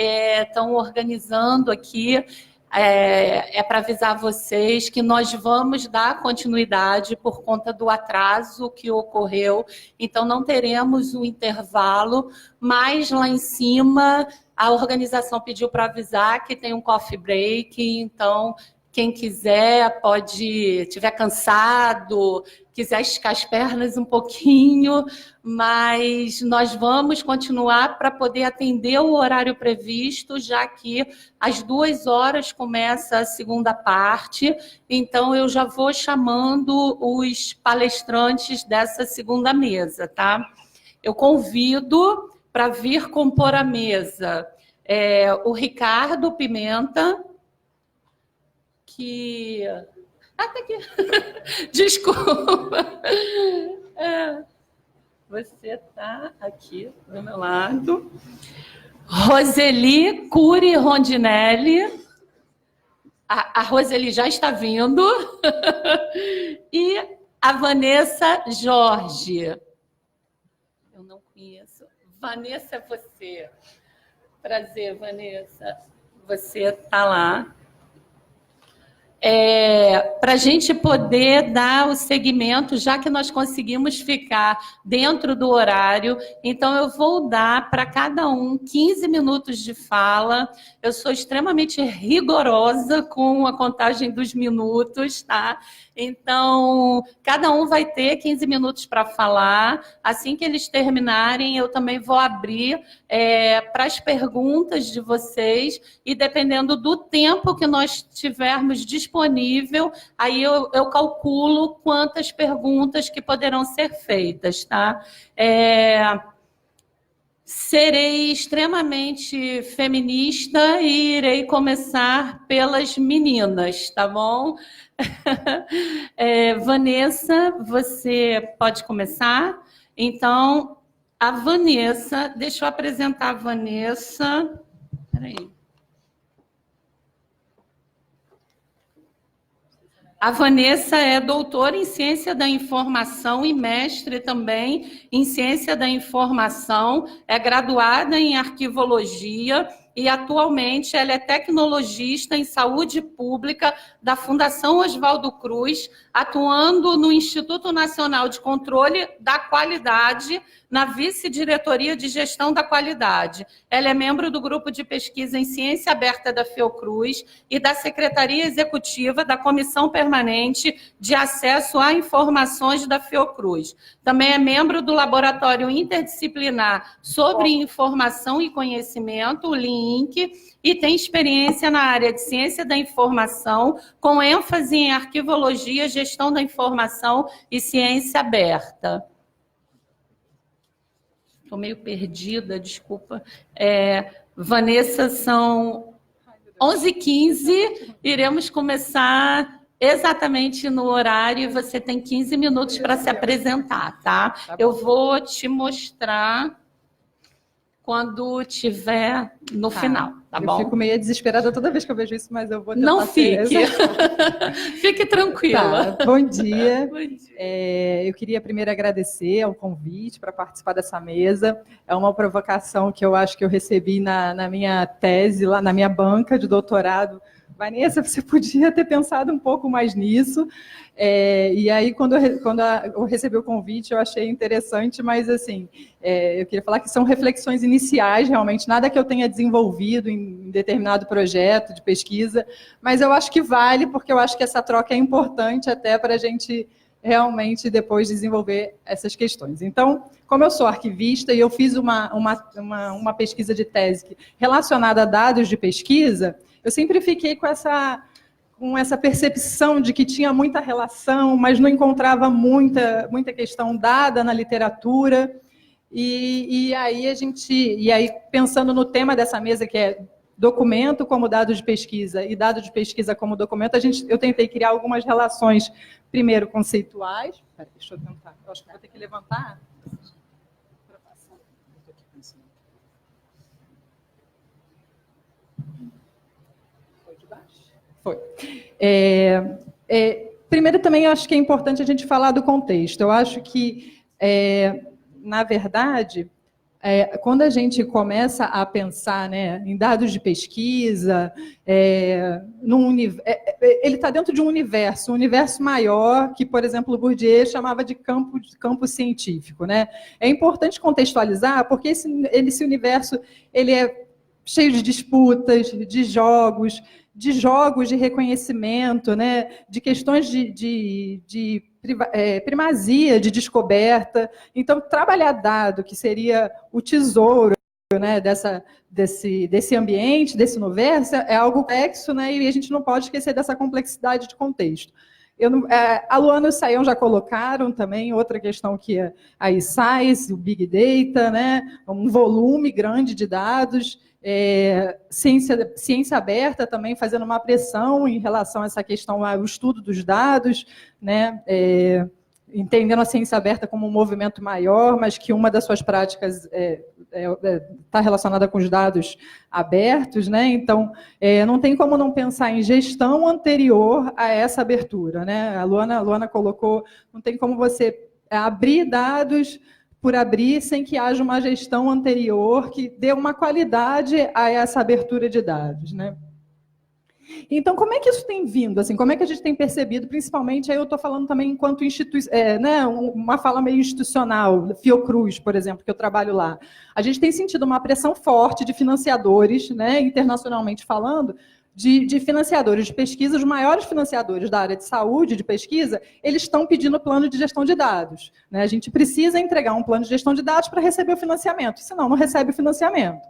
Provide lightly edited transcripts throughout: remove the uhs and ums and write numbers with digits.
estão organizando aqui. Para avisar vocês que nós vamos dar continuidade por conta do atraso que ocorreu, então não teremos um intervalo, mas lá em cima a organização pediu para avisar que tem um coffee break, então quem quiser pode, estiver cansado, quiser esticar as pernas um pouquinho, mas nós vamos continuar para poder atender o horário previsto, já que às 2h começa a segunda parte, então eu já vou chamando os palestrantes dessa segunda mesa, tá? Eu convido para vir compor a mesa o Ricardo Pimenta, que... tá aqui. Desculpa. Você está aqui do meu lado. Roseli Cury Rondinelli. A Roseli já está vindo. E a Vanessa Jorge. Eu não conheço. Vanessa é você. Prazer, Vanessa. Você está lá. Para a gente poder dar o segmento, já que nós conseguimos ficar dentro do horário, então eu vou dar para cada um 15 minutos de fala. Eu sou extremamente rigorosa com a contagem dos minutos, tá? Então, cada um vai ter 15 minutos para falar. Assim que eles terminarem, eu também vou abrir para as perguntas de vocês, e dependendo do tempo que nós tivermos disponível, aí eu calculo quantas perguntas que poderão ser feitas, tá? Serei extremamente feminista e irei começar pelas meninas, tá bom? Vanessa, você pode começar? Então, a Vanessa, deixa eu apresentar a Vanessa. Peraí. A Vanessa é doutora em Ciência da Informação e mestre também em Ciência da Informação, é graduada em Arquivologia e atualmente ela é tecnologista em Saúde Pública da Fundação Oswaldo Cruz, atuando no Instituto Nacional de Controle da Qualidade, na Vice-Diretoria de Gestão da Qualidade. Ela é membro do Grupo de Pesquisa em Ciência Aberta da Fiocruz e da Secretaria Executiva da Comissão Permanente de Acesso a Informações da Fiocruz. Também é membro do Laboratório Interdisciplinar sobre Informação e Conhecimento, o LINC, e tem experiência na área de Ciência da Informação, com ênfase em Arquivologia, Gestão da Informação e Ciência Aberta. Estou meio perdida, desculpa. Vanessa, são 11h15, iremos começar exatamente no horário, e você tem 15 minutos para se apresentar, tá? Eu vou te mostrar quando tiver no final, tá bom? Eu fico meio desesperada toda vez que eu vejo isso, mas eu vou tentar. Não fique. Fique tranquila. Tá, bom dia. Bom dia. Eu queria primeiro agradecer ao convite para participar dessa mesa. É uma provocação que eu acho que eu recebi na minha tese, lá na minha banca de doutorado. Vanessa, você podia ter pensado um pouco mais nisso. E aí, quando eu recebi o convite, eu achei interessante, mas assim, eu queria falar que são reflexões iniciais, realmente, nada que eu tenha desenvolvido em determinado projeto de pesquisa, mas eu acho que vale, porque eu acho que essa troca é importante até para a gente realmente depois desenvolver essas questões. Então, como eu sou arquivista e eu fiz uma pesquisa de tese relacionada a dados de pesquisa, eu sempre fiquei com essa percepção de que tinha muita relação, mas não encontrava muita questão dada na literatura. E aí, pensando no tema dessa mesa, que é documento como dado de pesquisa e dado de pesquisa como documento, eu tentei criar algumas relações, primeiro conceituais. Peraí, deixa eu tentar. Eu acho que vou ter que levantar. Foi. Primeiro, também, eu acho que é importante a gente falar do contexto. Eu acho que, na verdade, quando a gente começa a pensar, né, em dados de pesquisa, ele está dentro de um universo maior que, por exemplo, o Bourdieu chamava de campo científico, né? É importante contextualizar, porque esse universo ele é cheio de disputas, de jogos de reconhecimento, né, de questões de primazia, de descoberta. Então, trabalhar dado, que seria o tesouro, né, desse ambiente, desse universo, é algo complexo, né, e a gente não pode esquecer dessa complexidade de contexto. A Luana e o Sayão já colocaram também outra questão que é a size, o Big Data, né, um volume grande de dados, ciência aberta também fazendo uma pressão em relação a essa questão, ao estudo dos dados, né, entendendo a ciência aberta como um movimento maior, mas que uma das suas práticas está relacionada com os dados abertos, né? Então, não tem como não pensar em gestão anterior a essa abertura, né? A Luana colocou, não tem como você abrir dados por abrir sem que haja uma gestão anterior que dê uma qualidade a essa abertura de dados, né? Então, como é que isso tem vindo? Assim, como é que a gente tem percebido, principalmente, aí eu estou falando também enquanto né, uma fala meio institucional, Fiocruz, por exemplo, que eu trabalho lá. A gente tem sentido uma pressão forte de financiadores, né, internacionalmente falando, de financiadores de pesquisa, os maiores financiadores da área de saúde, de pesquisa, eles estão pedindo plano de gestão de dados, né? A gente precisa entregar um plano de gestão de dados para receber o financiamento, senão não recebe o financiamento.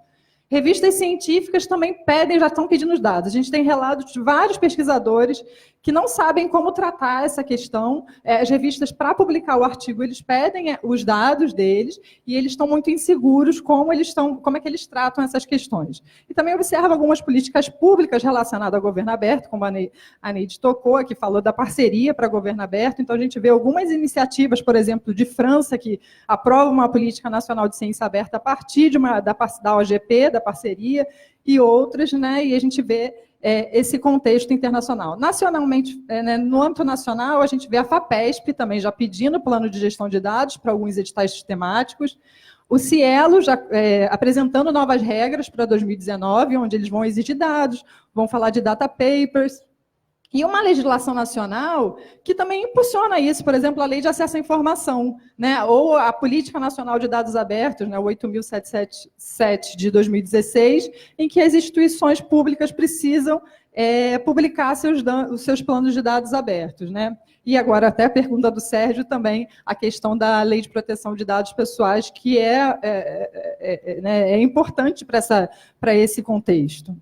Revistas científicas também já estão pedindo os dados. A gente tem relatos de vários pesquisadores que não sabem como tratar essa questão. As revistas, para publicar o artigo, eles pedem os dados deles e eles estão muito inseguros como é que eles tratam essas questões. E também observa algumas políticas públicas relacionadas ao governo aberto, como a Neide tocou, que falou da parceria para governo aberto. Então, a gente vê algumas iniciativas, por exemplo, de França, que aprova uma política nacional de ciência aberta a partir da OGP, da parceria, e outras, né? E a gente vê esse contexto internacional. Nacionalmente, né, no âmbito nacional, a gente vê a FAPESP também já pedindo plano de gestão de dados para alguns editais sistemáticos, o Cielo já apresentando novas regras para 2019, onde eles vão exigir dados, vão falar de data papers, e uma legislação nacional que também impulsiona isso, por exemplo, a Lei de Acesso à Informação, né, ou a Política Nacional de Dados Abertos, né, o 8.777 de 2016, em que as instituições públicas precisam publicar os seus planos de dados abertos, né? E agora, até a pergunta do Sérgio também, a questão da Lei de Proteção de Dados Pessoais, que é importante para esse contexto.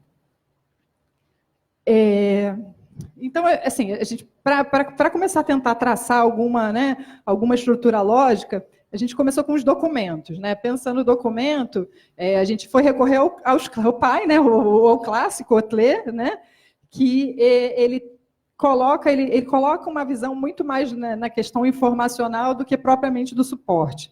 Então, assim, a gente, para começar a tentar traçar alguma estrutura lógica, a gente começou com os documentos, né? Pensando no documento, a gente foi recorrer ao pai, né? O clássico Otlet, né? Que ele coloca uma visão muito mais na questão informacional do que propriamente do suporte.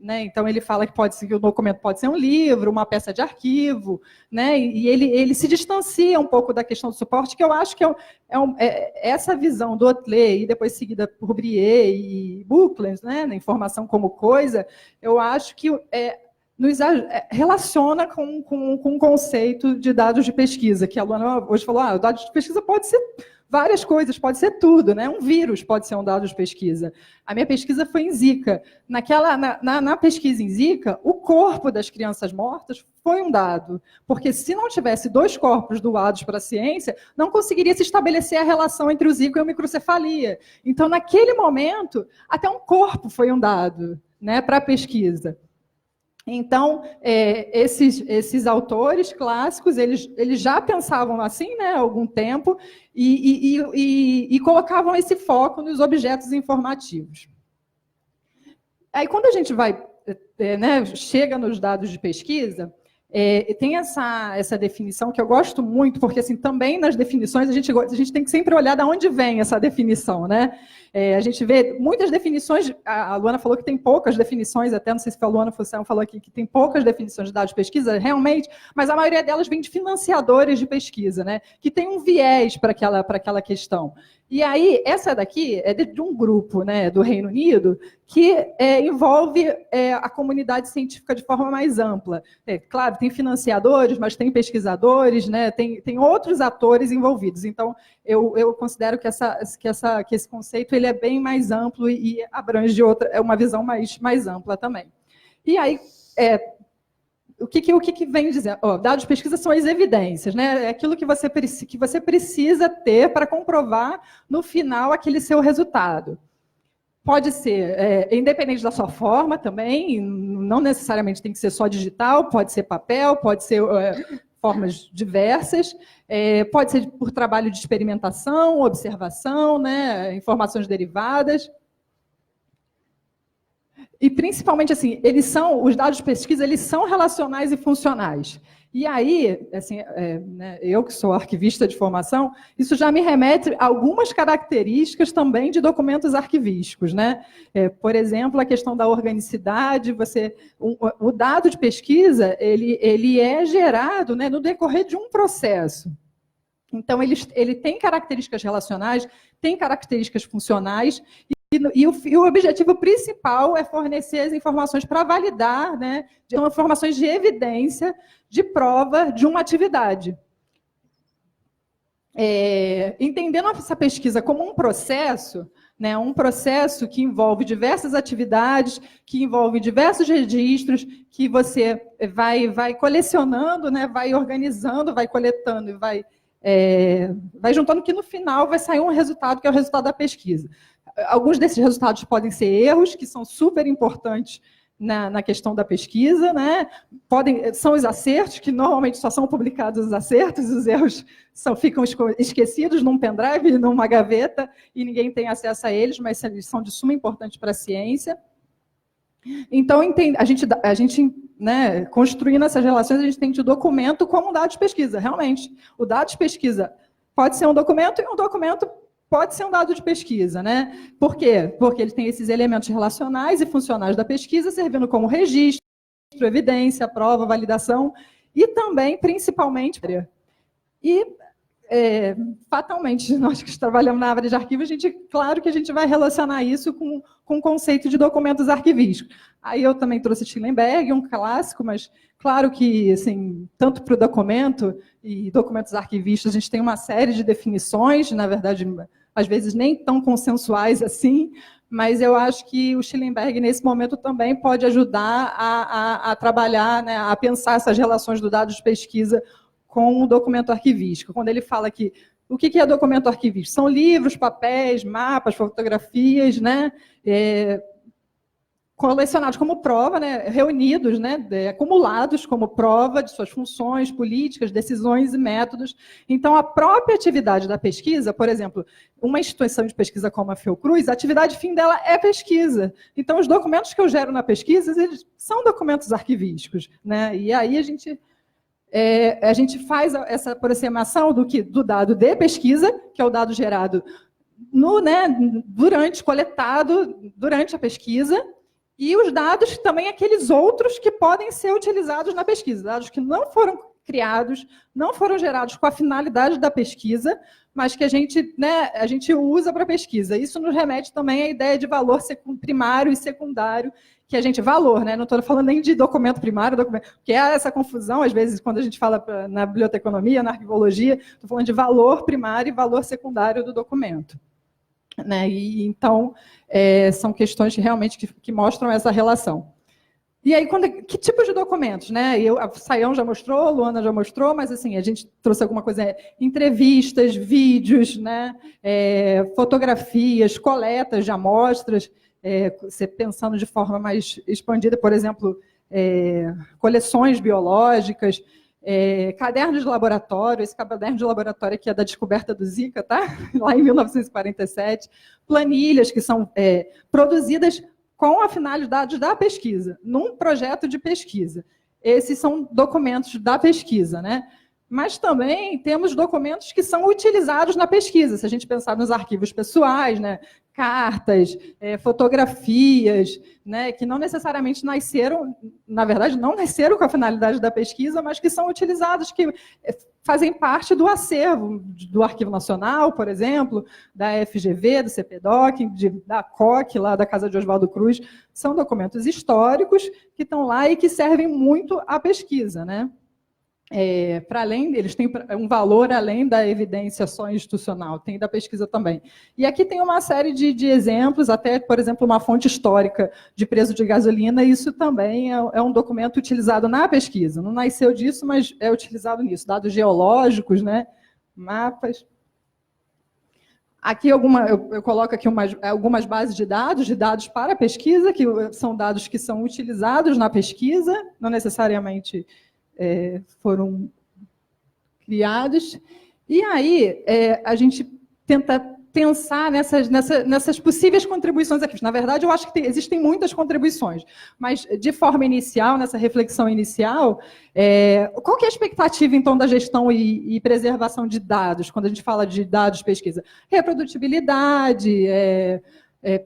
Né, então, ele fala que o documento pode ser um livro, uma peça de arquivo, né, e ele se distancia um pouco da questão do suporte, que eu acho que essa visão do Otlet, e depois seguida por Brier e Buchler, né, na informação como coisa, eu acho que nos relaciona com o conceito de dados de pesquisa, que a Luana hoje falou, dados de pesquisa pode ser várias coisas, pode ser tudo, né? Um vírus pode ser um dado de pesquisa. A minha pesquisa foi em Zika. Na pesquisa em Zika, o corpo das crianças mortas foi um dado, porque se não tivesse 2 corpos doados para a ciência, não conseguiria se estabelecer a relação entre o Zika e a microcefalia. Então, naquele momento, até um corpo foi um dado, né, para a pesquisa. Então, esses autores clássicos, eles já pensavam assim, né, há algum tempo, e colocavam esse foco nos objetos informativos. Aí, quando a gente chega nos dados de pesquisa, tem essa definição que eu gosto muito, porque assim, também nas definições a gente tem que sempre olhar de onde vem essa definição, né? A gente vê muitas definições, a Luana falou que tem poucas definições, até não sei se foi a Luana Fussão falou aqui que tem poucas definições de dados de pesquisa, realmente, mas a maioria delas vem de financiadores de pesquisa, né? Que tem um viés para aquela questão. E aí, essa daqui é de um grupo, né, do Reino Unido que envolve a comunidade científica de forma mais ampla. Claro, tem financiadores, mas tem pesquisadores, né, tem outros atores envolvidos. Então, eu considero que esse conceito ele é bem mais amplo e abrange uma visão mais ampla também. E aí, o que vem dizendo? Dados de pesquisa são as evidências, né? É aquilo que você precisa ter para comprovar, no final, aquele seu resultado. Pode ser independente da sua forma também, não necessariamente tem que ser só digital, pode ser papel, pode ser formas diversas, pode ser por trabalho de experimentação, observação, né? Informações derivadas. E, principalmente, assim, os dados de pesquisa, eles são relacionais e funcionais. E aí, assim, né, eu que sou arquivista de formação, isso já me remete a algumas características também de documentos arquivísticos, né? Por exemplo, a questão da organicidade, o dado de pesquisa, ele é gerado, né, no decorrer de um processo. Então, ele tem características relacionais, tem características funcionais, e o objetivo principal é fornecer as informações para validar, né, informações de evidência, de prova de uma atividade. Entendendo essa pesquisa como um processo, né, um processo que envolve diversas atividades, que envolve diversos registros, que você vai colecionando, né, vai organizando, vai coletando e vai juntando, que no final vai sair um resultado, que é o resultado da pesquisa. Alguns desses resultados podem ser erros, que são super importantes na questão da pesquisa, né? São os acertos, que normalmente só são publicados os acertos, os erros ficam esquecidos num pendrive, numa gaveta, e ninguém tem acesso a eles, mas eles são de suma importância para a ciência. Então, a gente né, construindo essas relações, a gente tem o documento como um dado de pesquisa, realmente. O dado de pesquisa pode ser um documento, e um documento pode ser um dado de pesquisa, né? Por quê? Porque ele tem esses elementos relacionais e funcionais da pesquisa, servindo como registro, evidência, prova, validação, e também, principalmente, fatalmente, nós que trabalhamos na área de arquivo, claro que a gente vai relacionar isso com o conceito de documentos arquivísticos. Aí eu também trouxe Schellenberg, um clássico, mas claro que, assim, tanto para o documento e documentos arquivísticos, a gente tem uma série de definições, na verdade, às vezes nem tão consensuais assim, mas eu acho que o Schellenberg, nesse momento, também pode ajudar a trabalhar, né, a pensar essas relações do dado de pesquisa com o documento arquivístico. Quando ele fala que o que é documento arquivístico? São livros, papéis, mapas, fotografias, né, colecionados como prova, né, reunidos, né, acumulados como prova de suas funções políticas, decisões e métodos. Então, a própria atividade da pesquisa, por exemplo, uma instituição de pesquisa como a Fiocruz, a atividade fim dela é pesquisa. Então, os documentos que eu gero na pesquisa, eles são documentos arquivísticos, né? E aí a gente faz essa aproximação do dado de pesquisa, que é o dado gerado coletado durante a pesquisa, e os dados também aqueles outros que podem ser utilizados na pesquisa, dados que não foram criados, não foram gerados com a finalidade da pesquisa, mas que a gente usa para a pesquisa. Isso nos remete também à ideia de valor primário e secundário, que a gente valor, né? Não estou falando nem de documento primário, porque há essa confusão, às vezes, quando a gente fala na biblioteconomia, na arquivologia, estou falando de valor primário e valor secundário do documento. Né? E, então, são questões realmente que mostram essa relação. E aí, que tipo de documentos? Né? A Sayão já mostrou, a Luana já mostrou, mas assim, a gente trouxe alguma coisa, entrevistas, vídeos, né? Fotografias, coletas de amostras, você pensando de forma mais expandida, por exemplo, coleções biológicas, cadernos de laboratório, esse caderno de laboratório aqui é da descoberta do Zika, tá? Lá em 1947, planilhas que são produzidas com a finalidade da pesquisa, num projeto de pesquisa. Esses são documentos da pesquisa, né? Mas também temos documentos que são utilizados na pesquisa. Se a gente pensar nos arquivos pessoais, né? cartas, fotografias, né, que não necessariamente nasceram, na verdade, não nasceram com a finalidade da pesquisa, mas que são utilizados, que fazem parte do acervo do Arquivo Nacional, por exemplo, da FGV, do CPDOC, da COC, lá da Casa de Oswaldo Cruz. São documentos históricos que estão lá e que servem muito à pesquisa, né? Para além, eles têm um valor além da evidência só institucional, tem da pesquisa também. E aqui tem uma série de exemplos, até, por exemplo, uma fonte histórica de preço de gasolina, isso também é um documento utilizado na pesquisa. Não nasceu disso, mas é utilizado nisso. Dados geológicos, né, mapas. Aqui eu coloco aqui algumas bases de dados para a pesquisa, que são dados que são utilizados na pesquisa, não necessariamente foram criados. E aí a gente tenta pensar nessas possíveis contribuições aqui. Na verdade, eu acho que existem muitas contribuições, mas de forma inicial, nessa reflexão inicial, qual que é a expectativa, então, da gestão e preservação de dados, quando a gente fala de dados de pesquisa? Reprodutibilidade,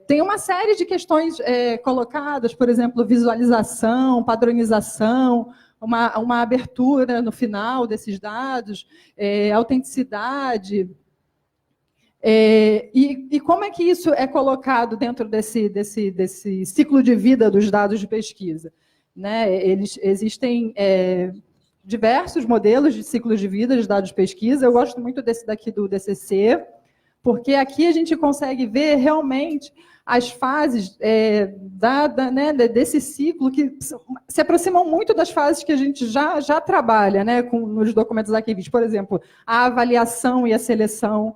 tem uma série de questões colocadas, por exemplo, visualização, padronização, uma abertura no final desses dados, autenticidade. E como é que isso é colocado dentro desse ciclo de vida dos dados de pesquisa? Né? Existem diversos modelos de ciclo de vida de dados de pesquisa. Eu gosto muito desse daqui do DCC, porque aqui a gente consegue ver realmente as fases né, desse ciclo que se aproximam muito das fases que a gente já trabalha, né, nos documentos arquivísticos. Por exemplo, a avaliação e a seleção.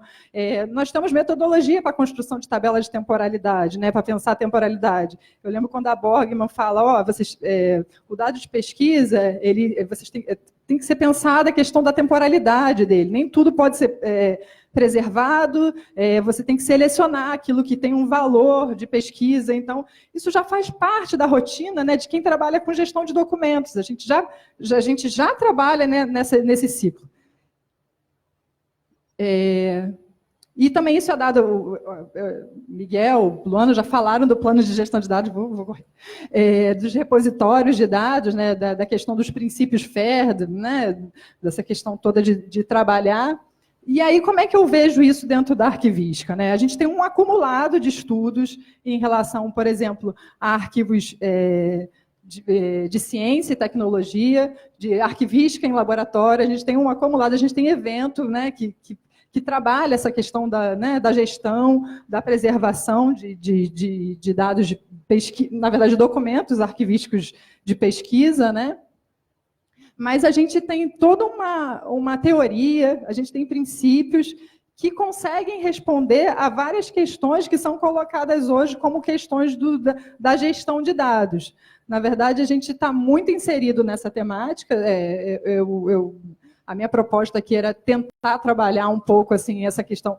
Nós temos metodologia para a construção de tabela de temporalidade, né, para pensar a temporalidade. Eu lembro quando a Borgman fala, o dado de pesquisa, vocês tem que ser pensada a questão da temporalidade dele. Nem tudo pode ser preservado, você tem que selecionar aquilo que tem um valor de pesquisa. Então, isso já faz parte da rotina, né, de quem trabalha com gestão de documentos. A gente já trabalha, né, nesse ciclo. E também isso é dado, Miguel, Luana já falaram do plano de gestão de dados, vou correr, dos repositórios de dados, né, da questão dos princípios FAIR, né, dessa questão toda de trabalhar. E aí, como é que eu vejo isso dentro da arquivística? Né? A gente tem um acumulado de estudos em relação, por exemplo, a arquivos de ciência e tecnologia, de arquivística em laboratório, a gente tem um acumulado, a gente tem evento, né, que trabalha essa questão da gestão, da preservação de dados de pesquisa, na verdade, documentos arquivísticos de pesquisa, né? Mas a gente tem toda uma teoria, a gente tem princípios que conseguem responder a várias questões que são colocadas hoje como questões da gestão de dados. Na verdade, a gente está muito inserido nessa temática. A minha proposta aqui era tentar trabalhar um pouco assim, essa questão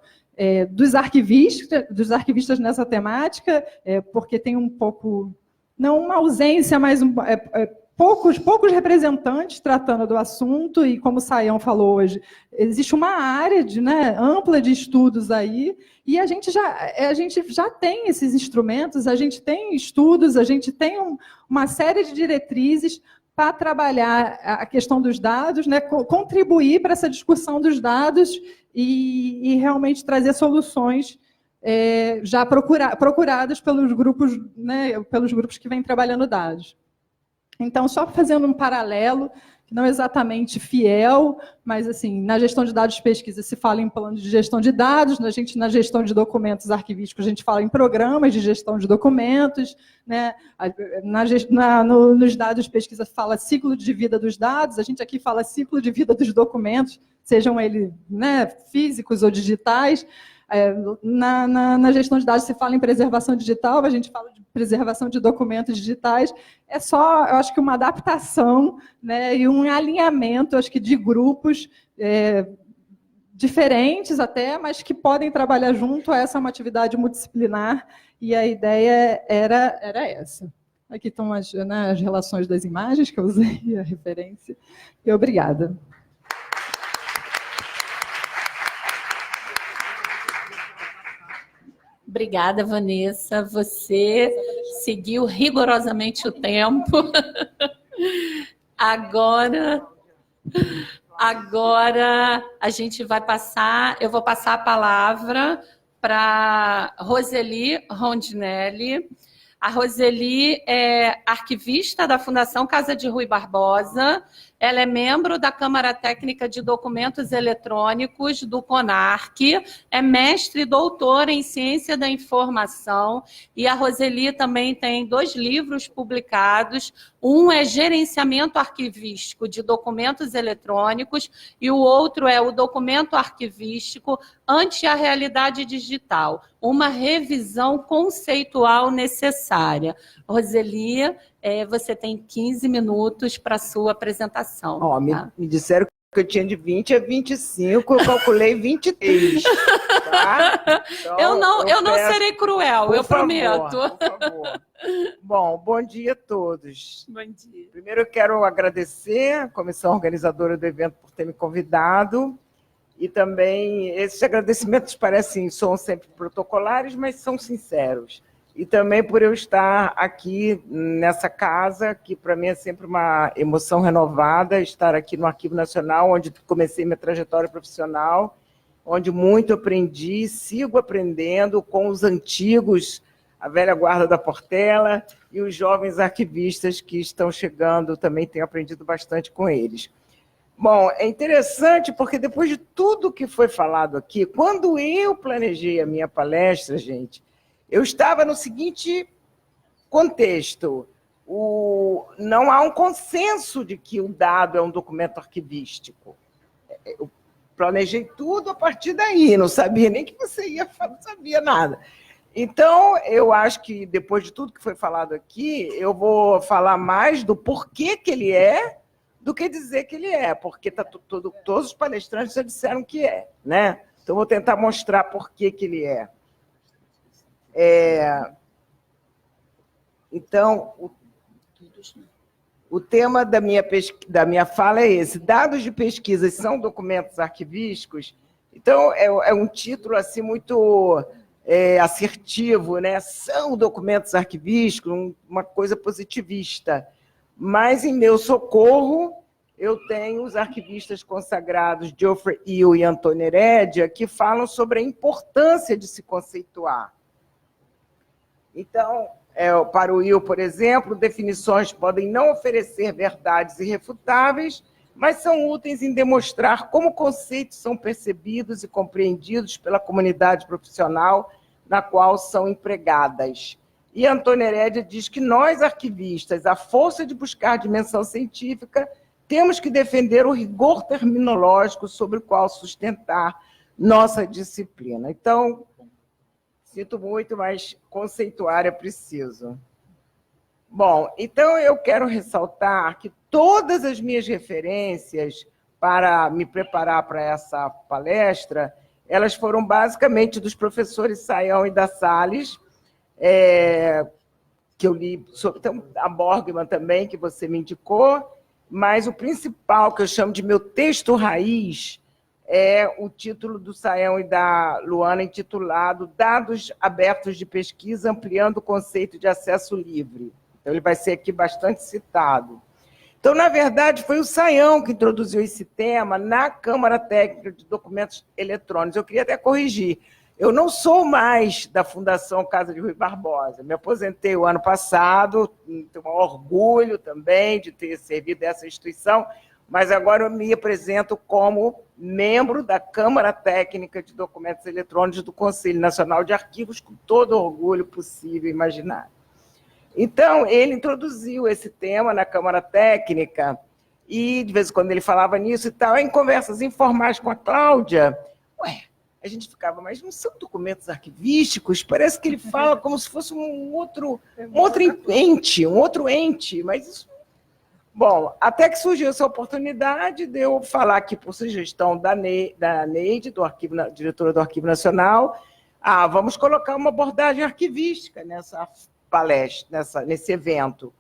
dos arquivistas nessa temática, porque tem um pouco, não uma ausência, mas poucos representantes tratando do assunto, e como o Sayão falou hoje, existe uma área ampla de estudos aí, e a gente já tem esses instrumentos, a gente tem estudos, a gente tem uma série de diretrizes para trabalhar a questão dos dados, né, contribuir para essa discussão dos dados e realmente trazer soluções já procuradas pelos grupos, né, pelos grupos que vêm trabalhando dados. Então, só fazendo um paralelo, que não é exatamente fiel, mas assim, na gestão de dados de pesquisa se fala em plano de gestão de dados, na gestão de documentos arquivísticos a gente fala em programas de gestão de documentos, né? Nos dados de pesquisa fala ciclo de vida dos dados, a gente aqui fala ciclo de vida dos documentos, sejam eles, né, físicos ou digitais. Na gestão de dados se fala em preservação digital, a gente fala de preservação de documentos digitais. É só, eu acho que uma adaptação, né, e um alinhamento, acho que de grupos diferentes até, mas que podem trabalhar junto. Essa é uma atividade multidisciplinar e a ideia era essa. Aqui estão as relações das imagens que eu usei, a referência. E obrigada. Obrigada, Vanessa. Você seguiu rigorosamente o tempo. Agora a gente vai passar, eu vou passar a palavra para Roseli Rondinelli. A Roseli é arquivista da Fundação Casa de Rui Barbosa, ela é membro da Câmara Técnica de Documentos Eletrônicos do CONARC, é mestre e doutora em Ciência da Informação, e a Roseli também tem 2 livros publicados, um é Gerenciamento Arquivístico de Documentos Eletrônicos e o outro é o Documento Arquivístico ante a Realidade Digital, uma revisão conceitual necessária. Roseli, você tem 15 minutos para a sua apresentação. Tá? Me disseram que eu tinha de 20 a 25, eu calculei 23. Tá? Então, eu não serei cruel, eu prometo. Por favor. Bom dia a todos. Bom dia. Primeiro eu quero agradecer a comissão organizadora do evento por ter me convidado. E também, esses agradecimentos são sempre protocolares, mas são sinceros. E também por eu estar aqui nessa casa, que para mim é sempre uma emoção renovada, estar aqui no Arquivo Nacional, onde comecei minha trajetória profissional, onde muito aprendi, sigo aprendendo com os antigos, a velha guarda da Portela, e os jovens arquivistas que estão chegando, também tenho aprendido bastante com eles. Bom, é interessante porque depois de tudo que foi falado aqui, quando eu planejei a minha palestra, gente, eu estava no seguinte contexto: não há um consenso de que o dado é um documento arquivístico. Eu planejei tudo a partir daí, não sabia nem que você ia falar, não sabia nada. Então, eu acho que depois de tudo que foi falado aqui, eu vou falar mais do porquê que ele é, do que dizer que ele é, porque todos os palestrantes já disseram que é, né? Então, vou tentar mostrar por que ele é. Então, o tema da minha fala é esse: dados de pesquisa são documentos arquivísticos. Então, é um título assim, muito assertivo, né? São documentos arquivísticos, uma coisa positivista. Mas, em meu socorro, eu tenho os arquivistas consagrados Geoffrey Hill e Antônio Heredia, que falam sobre a importância de se conceituar. Então, para o Hill, por exemplo, definições podem não oferecer verdades irrefutáveis, mas são úteis em demonstrar como conceitos são percebidos e compreendidos pela comunidade profissional na qual são empregadas. E Antônio Heredia diz que nós, arquivistas, à força de buscar dimensão científica, temos que defender o rigor terminológico sobre o qual sustentar nossa disciplina. Então, sinto muito, mas conceituar é preciso. Bom, então eu quero ressaltar que todas as minhas referências para me preparar para essa palestra, elas foram basicamente dos professores Sayão e da Salles, que eu li, então, a Borgman também, que você me indicou, mas o principal, que eu chamo de meu texto raiz, é o título do Sayão e da Luana, intitulado Dados Abertos de Pesquisa, ampliando o conceito de acesso livre. Então, ele vai ser aqui bastante citado. Então, na verdade, foi o Sayão que introduziu esse tema na Câmara Técnica de Documentos Eletrônicos. Eu queria até corrigir. Eu não sou mais da Fundação Casa de Rui Barbosa. Me aposentei o ano passado, tenho um orgulho também de ter servido essa instituição, mas agora eu me apresento como membro da Câmara Técnica de Documentos Eletrônicos do Conselho Nacional de Arquivos, com todo o orgulho possível e imaginário. Então, ele introduziu esse tema na Câmara Técnica, e, de vez em quando, ele falava nisso e tal. Em conversas informais com a Cláudia, a gente ficava, mas não são documentos arquivísticos? Parece que ele fala como se fosse um outro ente, mas isso... Bom, até que surgiu essa oportunidade de eu falar aqui, por sugestão da Neide, diretora do Arquivo Nacional, vamos colocar uma abordagem arquivística nessa palestra, nesse evento.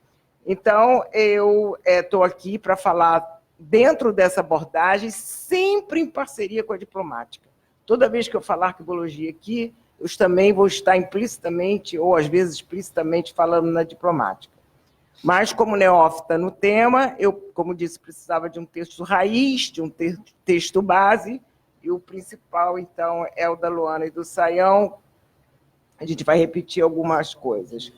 Então, eu estou aqui para falar dentro dessa abordagem, sempre em parceria com a diplomática. Toda vez que eu falar arquivologia aqui, eu também vou estar implicitamente, ou às vezes explicitamente, falando na diplomática. Mas, como neófita no tema, eu, como disse, precisava de um texto raiz, de um texto base, e o principal, então, é o da Luana e do Sayão. A gente vai repetir algumas coisas.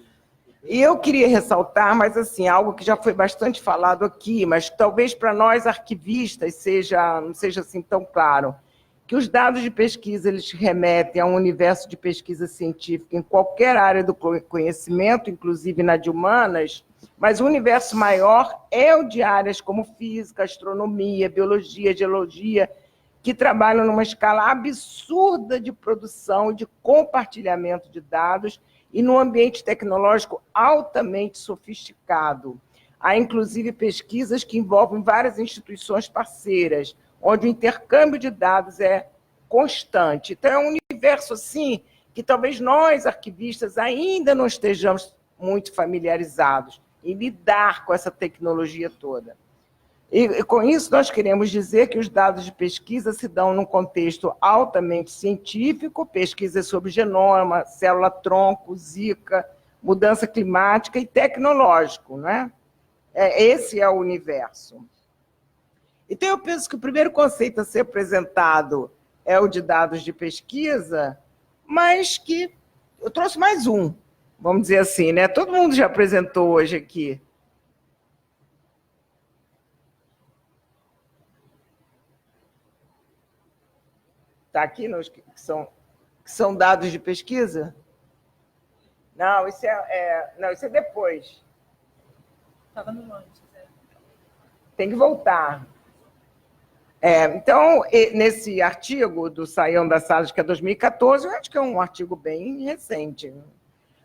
E eu queria ressaltar, mas assim, algo que já foi bastante falado aqui, mas talvez para nós arquivistas não seja assim tão claro, que os dados de pesquisa eles remetem a um universo de pesquisa científica em qualquer área do conhecimento, inclusive na de humanas, mas o universo maior é o de áreas como física, astronomia, biologia, geologia, que trabalham numa escala absurda de produção e de compartilhamento de dados e num ambiente tecnológico altamente sofisticado. Há, inclusive, pesquisas que envolvem várias instituições parceiras, onde o intercâmbio de dados é constante. Então, é um universo assim que talvez nós, arquivistas, ainda não estejamos muito familiarizados em lidar com essa tecnologia toda. E com isso, nós queremos dizer que os dados de pesquisa se dão num contexto altamente científico, pesquisas sobre genoma, célula-tronco, Zika, mudança climática e tecnológico, não é? Esse é o universo. Então, eu penso que o primeiro conceito a ser apresentado é o de dados de pesquisa, mas que eu trouxe mais um, vamos dizer assim, né? Todo mundo já apresentou hoje aqui. Está aqui nos que são dados de pesquisa? Não, isso é depois. Estava no antes. Tem que voltar. Então, nesse artigo do Sayão da Salles, que é 2014, eu acho que é um artigo bem recente.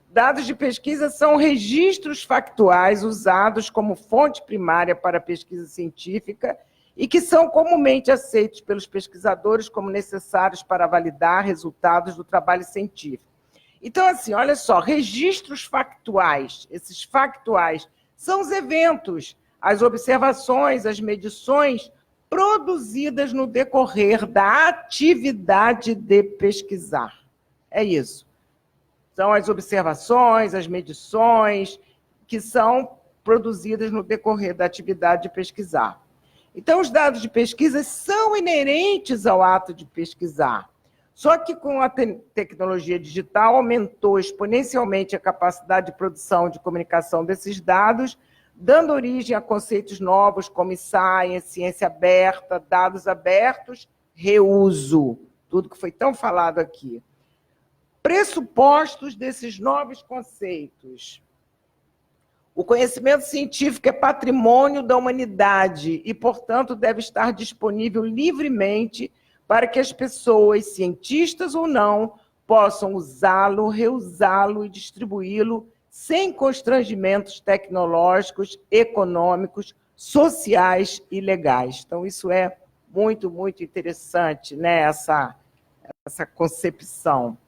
Dados de pesquisa são registros factuais usados como fonte primária para a pesquisa científica e que são comumente aceitos pelos pesquisadores como necessários para validar resultados do trabalho científico. Então, assim, olha só, registros factuais, esses factuais são os eventos, as observações, as medições produzidas no decorrer da atividade de pesquisar. É isso. São as observações, as medições que são produzidas no decorrer da atividade de pesquisar. Então, os dados de pesquisa são inerentes ao ato de pesquisar. Só que com a tecnologia digital aumentou exponencialmente a capacidade de produção e de comunicação desses dados, dando origem a conceitos novos como science, ciência aberta, dados abertos, reuso, tudo que foi tão falado aqui. Pressupostos desses novos conceitos. O conhecimento científico é patrimônio da humanidade e, portanto, deve estar disponível livremente para que as pessoas, cientistas ou não, possam usá-lo, reusá-lo e distribuí-lo sem constrangimentos tecnológicos, econômicos, sociais e legais. Então, isso é muito, muito interessante, né? Essa concepção.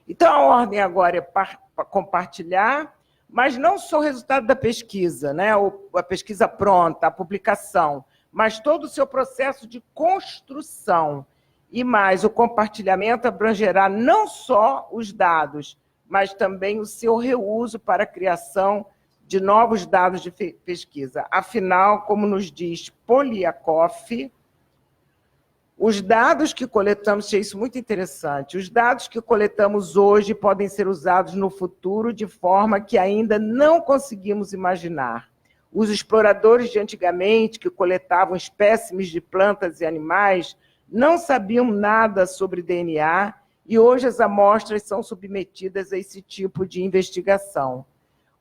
Então, a ordem agora é para compartilhar, mas não só o resultado da pesquisa, né? A pesquisa pronta, a publicação, mas todo o seu processo de construção. E mais, o compartilhamento abrangerá não só os dados, mas também o seu reuso para a criação de novos dados de pesquisa. Afinal, como nos diz Poliakoff, os dados que coletamos, achei isso muito interessante, os dados que coletamos hoje podem ser usados no futuro de forma que ainda não conseguimos imaginar. Os exploradores de antigamente, que coletavam espécimes de plantas e animais, não sabiam nada sobre DNA e hoje as amostras são submetidas a esse tipo de investigação.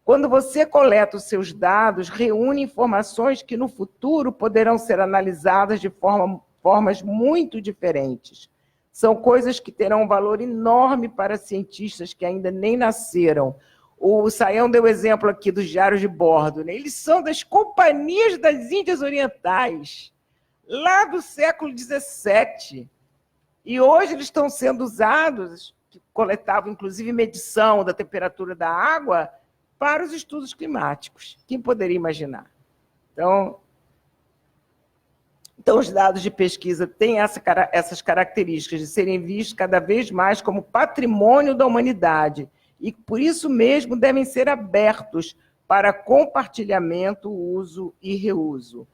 Quando você coleta os seus dados, reúne informações que no futuro poderão ser analisadas de formas muito diferentes. São coisas que terão um valor enorme para cientistas que ainda nem nasceram. O Sayão deu exemplo aqui dos diários de bordo, né? Eles são das companhias das Índias Orientais, lá do século XVII. E hoje eles estão sendo usados, que coletavam inclusive medição da temperatura da água, para os estudos climáticos. Quem poderia imaginar? Então, Então, os dados de pesquisa têm essas características de serem vistos cada vez mais como patrimônio da humanidade e, por isso mesmo, devem ser abertos para compartilhamento, uso e reuso.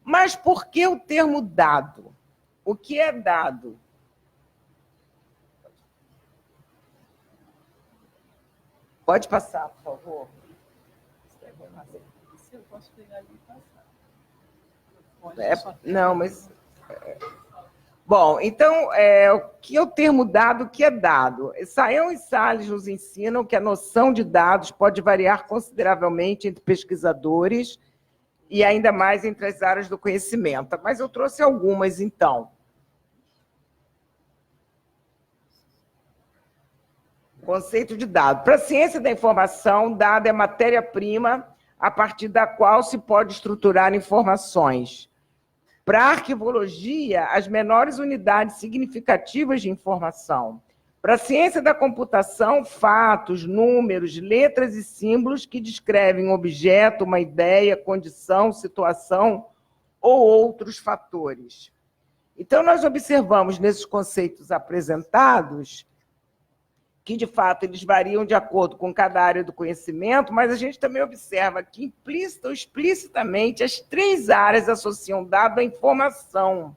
Mas por que o termo dado? O que é dado? Pode passar, por favor. Eu posso pegar ali e passar. Não, mas... Bom, então, o que é o termo dado, o que é dado? Sayão e Salles nos ensinam que a noção de dados pode variar consideravelmente entre pesquisadores e ainda mais entre as áreas do conhecimento. Mas eu trouxe algumas, então. Conceito de dado. Para a ciência da informação, dado é matéria-prima a partir da qual se pode estruturar informações. Para a arquivologia, as menores unidades significativas de informação. Para a ciência da computação, fatos, números, letras e símbolos que descrevem um objeto, uma ideia, condição, situação ou outros fatores. Então, nós observamos nesses conceitos apresentados que, de fato, eles variam de acordo com cada área do conhecimento, mas a gente também observa que, implícita ou explicitamente, as três áreas associam dado à informação.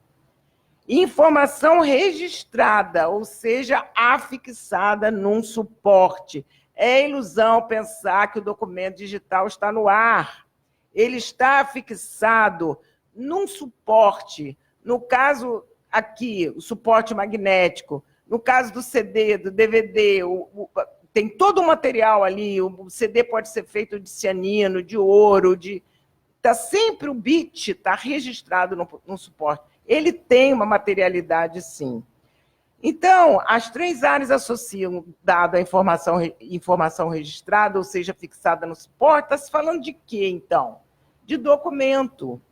Informação registrada, ou seja, afixada num suporte. É ilusão pensar que o documento digital está no ar. Ele está afixado num suporte. No caso aqui, o suporte magnético. No caso do CD, do DVD, tem todo o material ali. O CD pode ser feito de cianino, de ouro, Está sempre o bit, está registrado no suporte. Ele tem uma materialidade, sim. Então, as três áreas associam dado à informação registrada, ou seja, fixada no suporte. Está se falando de quê, então? De documento.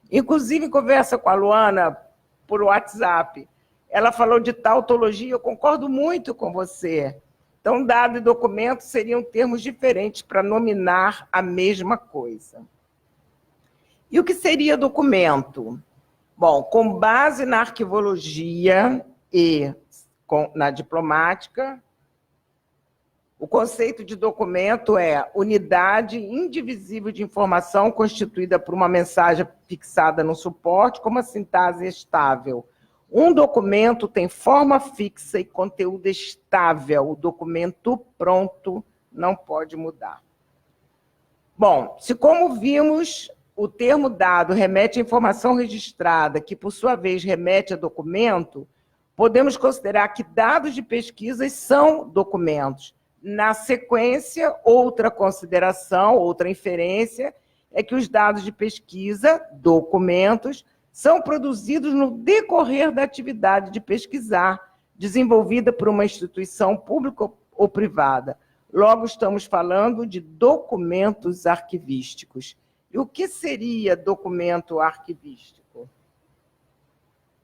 Inclusive, em conversa com a Luana por WhatsApp, ela falou de tautologia, eu concordo muito com você. Então, dado e documento seriam termos diferentes para nominar a mesma coisa. E o que seria documento? Bom, com base na arquivologia e na diplomática, o conceito de documento é unidade indivisível de informação constituída por uma mensagem fixada no suporte com uma sintase estável. Um documento tem forma fixa e conteúdo estável. O documento pronto não pode mudar. Bom, se como vimos, o termo dado remete à informação registrada, que por sua vez remete a documento, podemos considerar que dados de pesquisas são documentos. Na sequência, outra consideração, outra inferência, é que os dados de pesquisa, documentos, são produzidos no decorrer da atividade de pesquisar, desenvolvida por uma instituição pública ou privada. Logo, estamos falando de documentos arquivísticos. E o que seria documento arquivístico?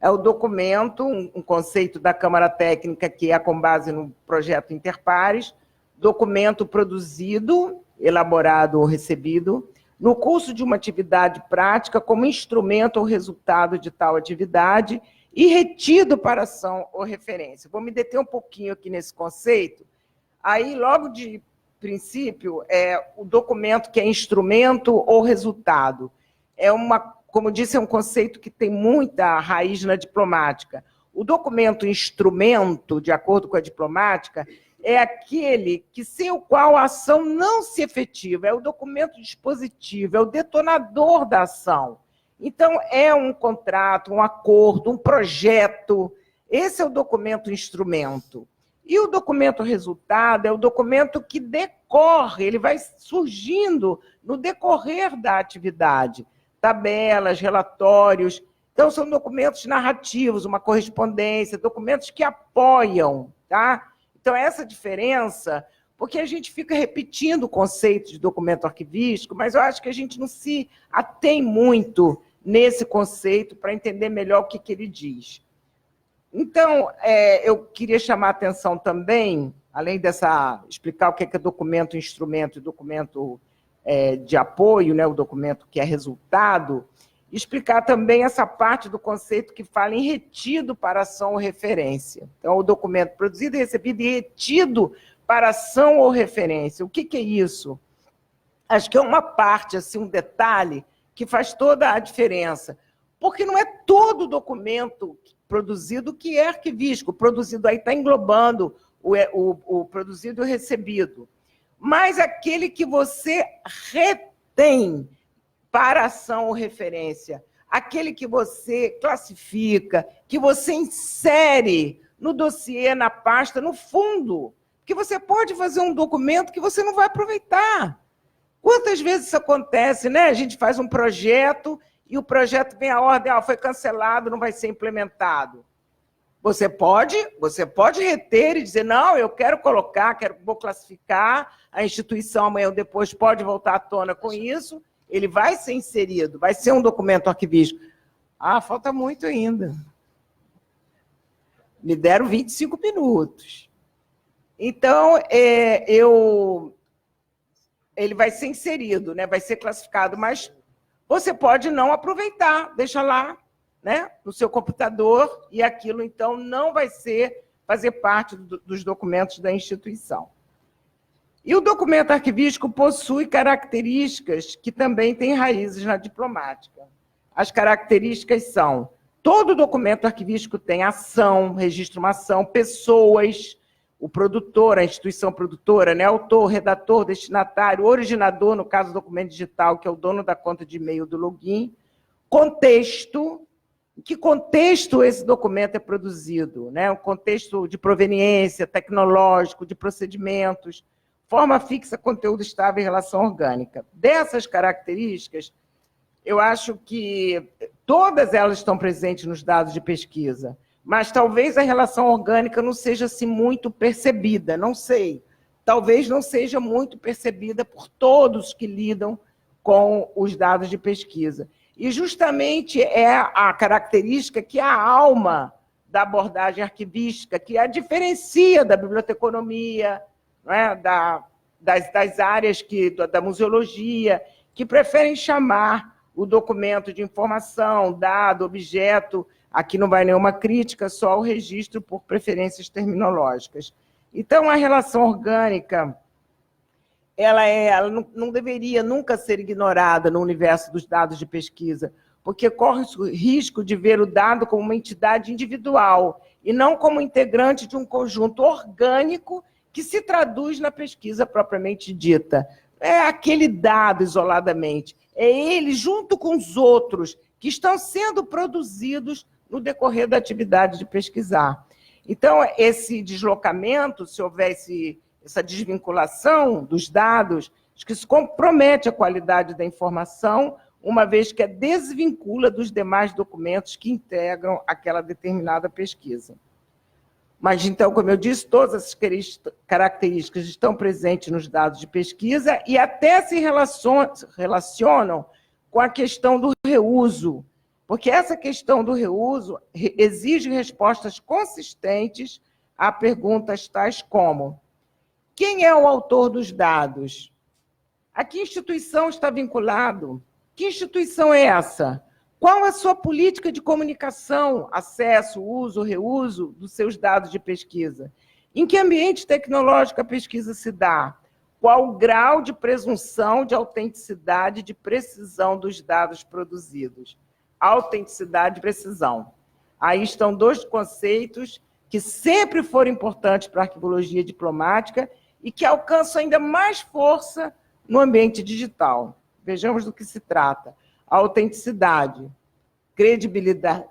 É o documento, um conceito da Câmara Técnica que é com base no projeto Interpares, documento produzido, elaborado ou recebido, no curso de uma atividade prática como instrumento ou resultado de tal atividade e retido para ação ou referência. Vou me deter um pouquinho aqui nesse conceito. Aí, logo de princípio, o documento que é instrumento ou resultado. Como disse, é um conceito que tem muita raiz na diplomática. O documento instrumento, de acordo com a diplomática, é aquele sem o qual a ação não se efetiva, é o documento dispositivo, é o detonador da ação. Então, é um contrato, um acordo, um projeto. Esse é o documento instrumento. E o documento resultado é o documento que decorre, ele vai surgindo no decorrer da atividade. Tabelas, relatórios. Então, são documentos narrativos, uma correspondência, documentos que apoiam, tá? Então, essa diferença, porque a gente fica repetindo o conceito de documento arquivístico, mas eu acho que a gente não se atém muito nesse conceito para entender melhor o que ele diz. Então, eu queria chamar a atenção também, além explicar o que é documento, instrumento e documento de apoio, né, o documento que é resultado, explicar também essa parte do conceito que fala em retido para ação ou referência. Então, o documento produzido e recebido e retido para ação ou referência. O que é isso? Acho que é uma parte, assim, um detalhe que faz toda a diferença, porque não é todo documento produzido que é arquivístico. O produzido aí está englobando o produzido e o recebido, mas aquele que você retém para ação ou referência, aquele que você classifica, que você insere no dossiê, na pasta, no fundo, que você pode fazer um documento que você não vai aproveitar. Quantas vezes isso acontece, né? A gente faz um projeto e o projeto vem a ordem, foi cancelado, não vai ser implementado. Você pode reter e dizer, não, eu quero colocar, vou classificar, a instituição amanhã ou depois pode voltar à tona com isso, ele vai ser inserido, vai ser um documento arquivístico. Falta muito ainda. Me deram 25 minutos. Então, ele vai ser inserido, né? Vai ser classificado, mas você pode não aproveitar, deixa lá, né, no seu computador, e aquilo, então, não vai fazer parte dos documentos da instituição. E o documento arquivístico possui características que também têm raízes na diplomática. As características são: todo documento arquivístico tem ação, registra uma ação, pessoas, o produtor, a instituição produtora, né, autor, redator, destinatário, originador, no caso do documento digital, que é o dono da conta de e-mail do login, contexto. Em que contexto esse documento é produzido, né? Um contexto de proveniência, tecnológico, de procedimentos, forma fixa, conteúdo estável e relação orgânica. Dessas características, eu acho que todas elas estão presentes nos dados de pesquisa, mas talvez a relação orgânica não seja assim muito percebida, não sei. Talvez não seja muito percebida por todos que lidam com os dados de pesquisa. E justamente é a característica que é a alma da abordagem arquivística, que a diferencia da biblioteconomia, não é? das áreas da museologia, que preferem chamar o documento de informação, dado, objeto, aqui não vai nenhuma crítica, só o registro por preferências terminológicas. Então, a relação orgânica, ela não deveria nunca ser ignorada no universo dos dados de pesquisa, porque corre o risco de ver o dado como uma entidade individual e não como integrante de um conjunto orgânico que se traduz na pesquisa propriamente dita. É aquele dado isoladamente, é ele junto com os outros que estão sendo produzidos no decorrer da atividade de pesquisar. Então, esse deslocamento, se houvesse essa desvinculação dos dados, acho que isso compromete a qualidade da informação, uma vez que a desvincula dos demais documentos que integram aquela determinada pesquisa. Mas, então, como eu disse, todas essas características estão presentes nos dados de pesquisa e até se relacionam com a questão do reuso, porque essa questão do reuso exige respostas consistentes a perguntas tais como: quem é o autor dos dados? A que instituição está vinculado? Que instituição é essa? Qual a sua política de comunicação, acesso, uso, reuso dos seus dados de pesquisa? Em que ambiente tecnológico a pesquisa se dá? Qual o grau de presunção de autenticidade e de precisão dos dados produzidos? Autenticidade e precisão. Aí estão dois conceitos que sempre foram importantes para a arquivologia diplomática e que alcançam ainda mais força no ambiente digital. Vejamos do que se trata. A autenticidade, credibilidade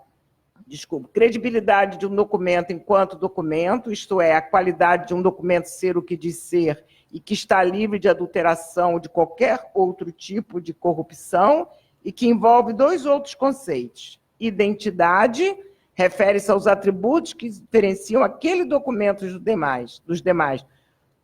de um documento enquanto documento, isto é, a qualidade de um documento ser o que diz ser e que está livre de adulteração ou de qualquer outro tipo de corrupção, e que envolve dois outros conceitos. Identidade refere-se aos atributos que diferenciam aquele documento dos demais.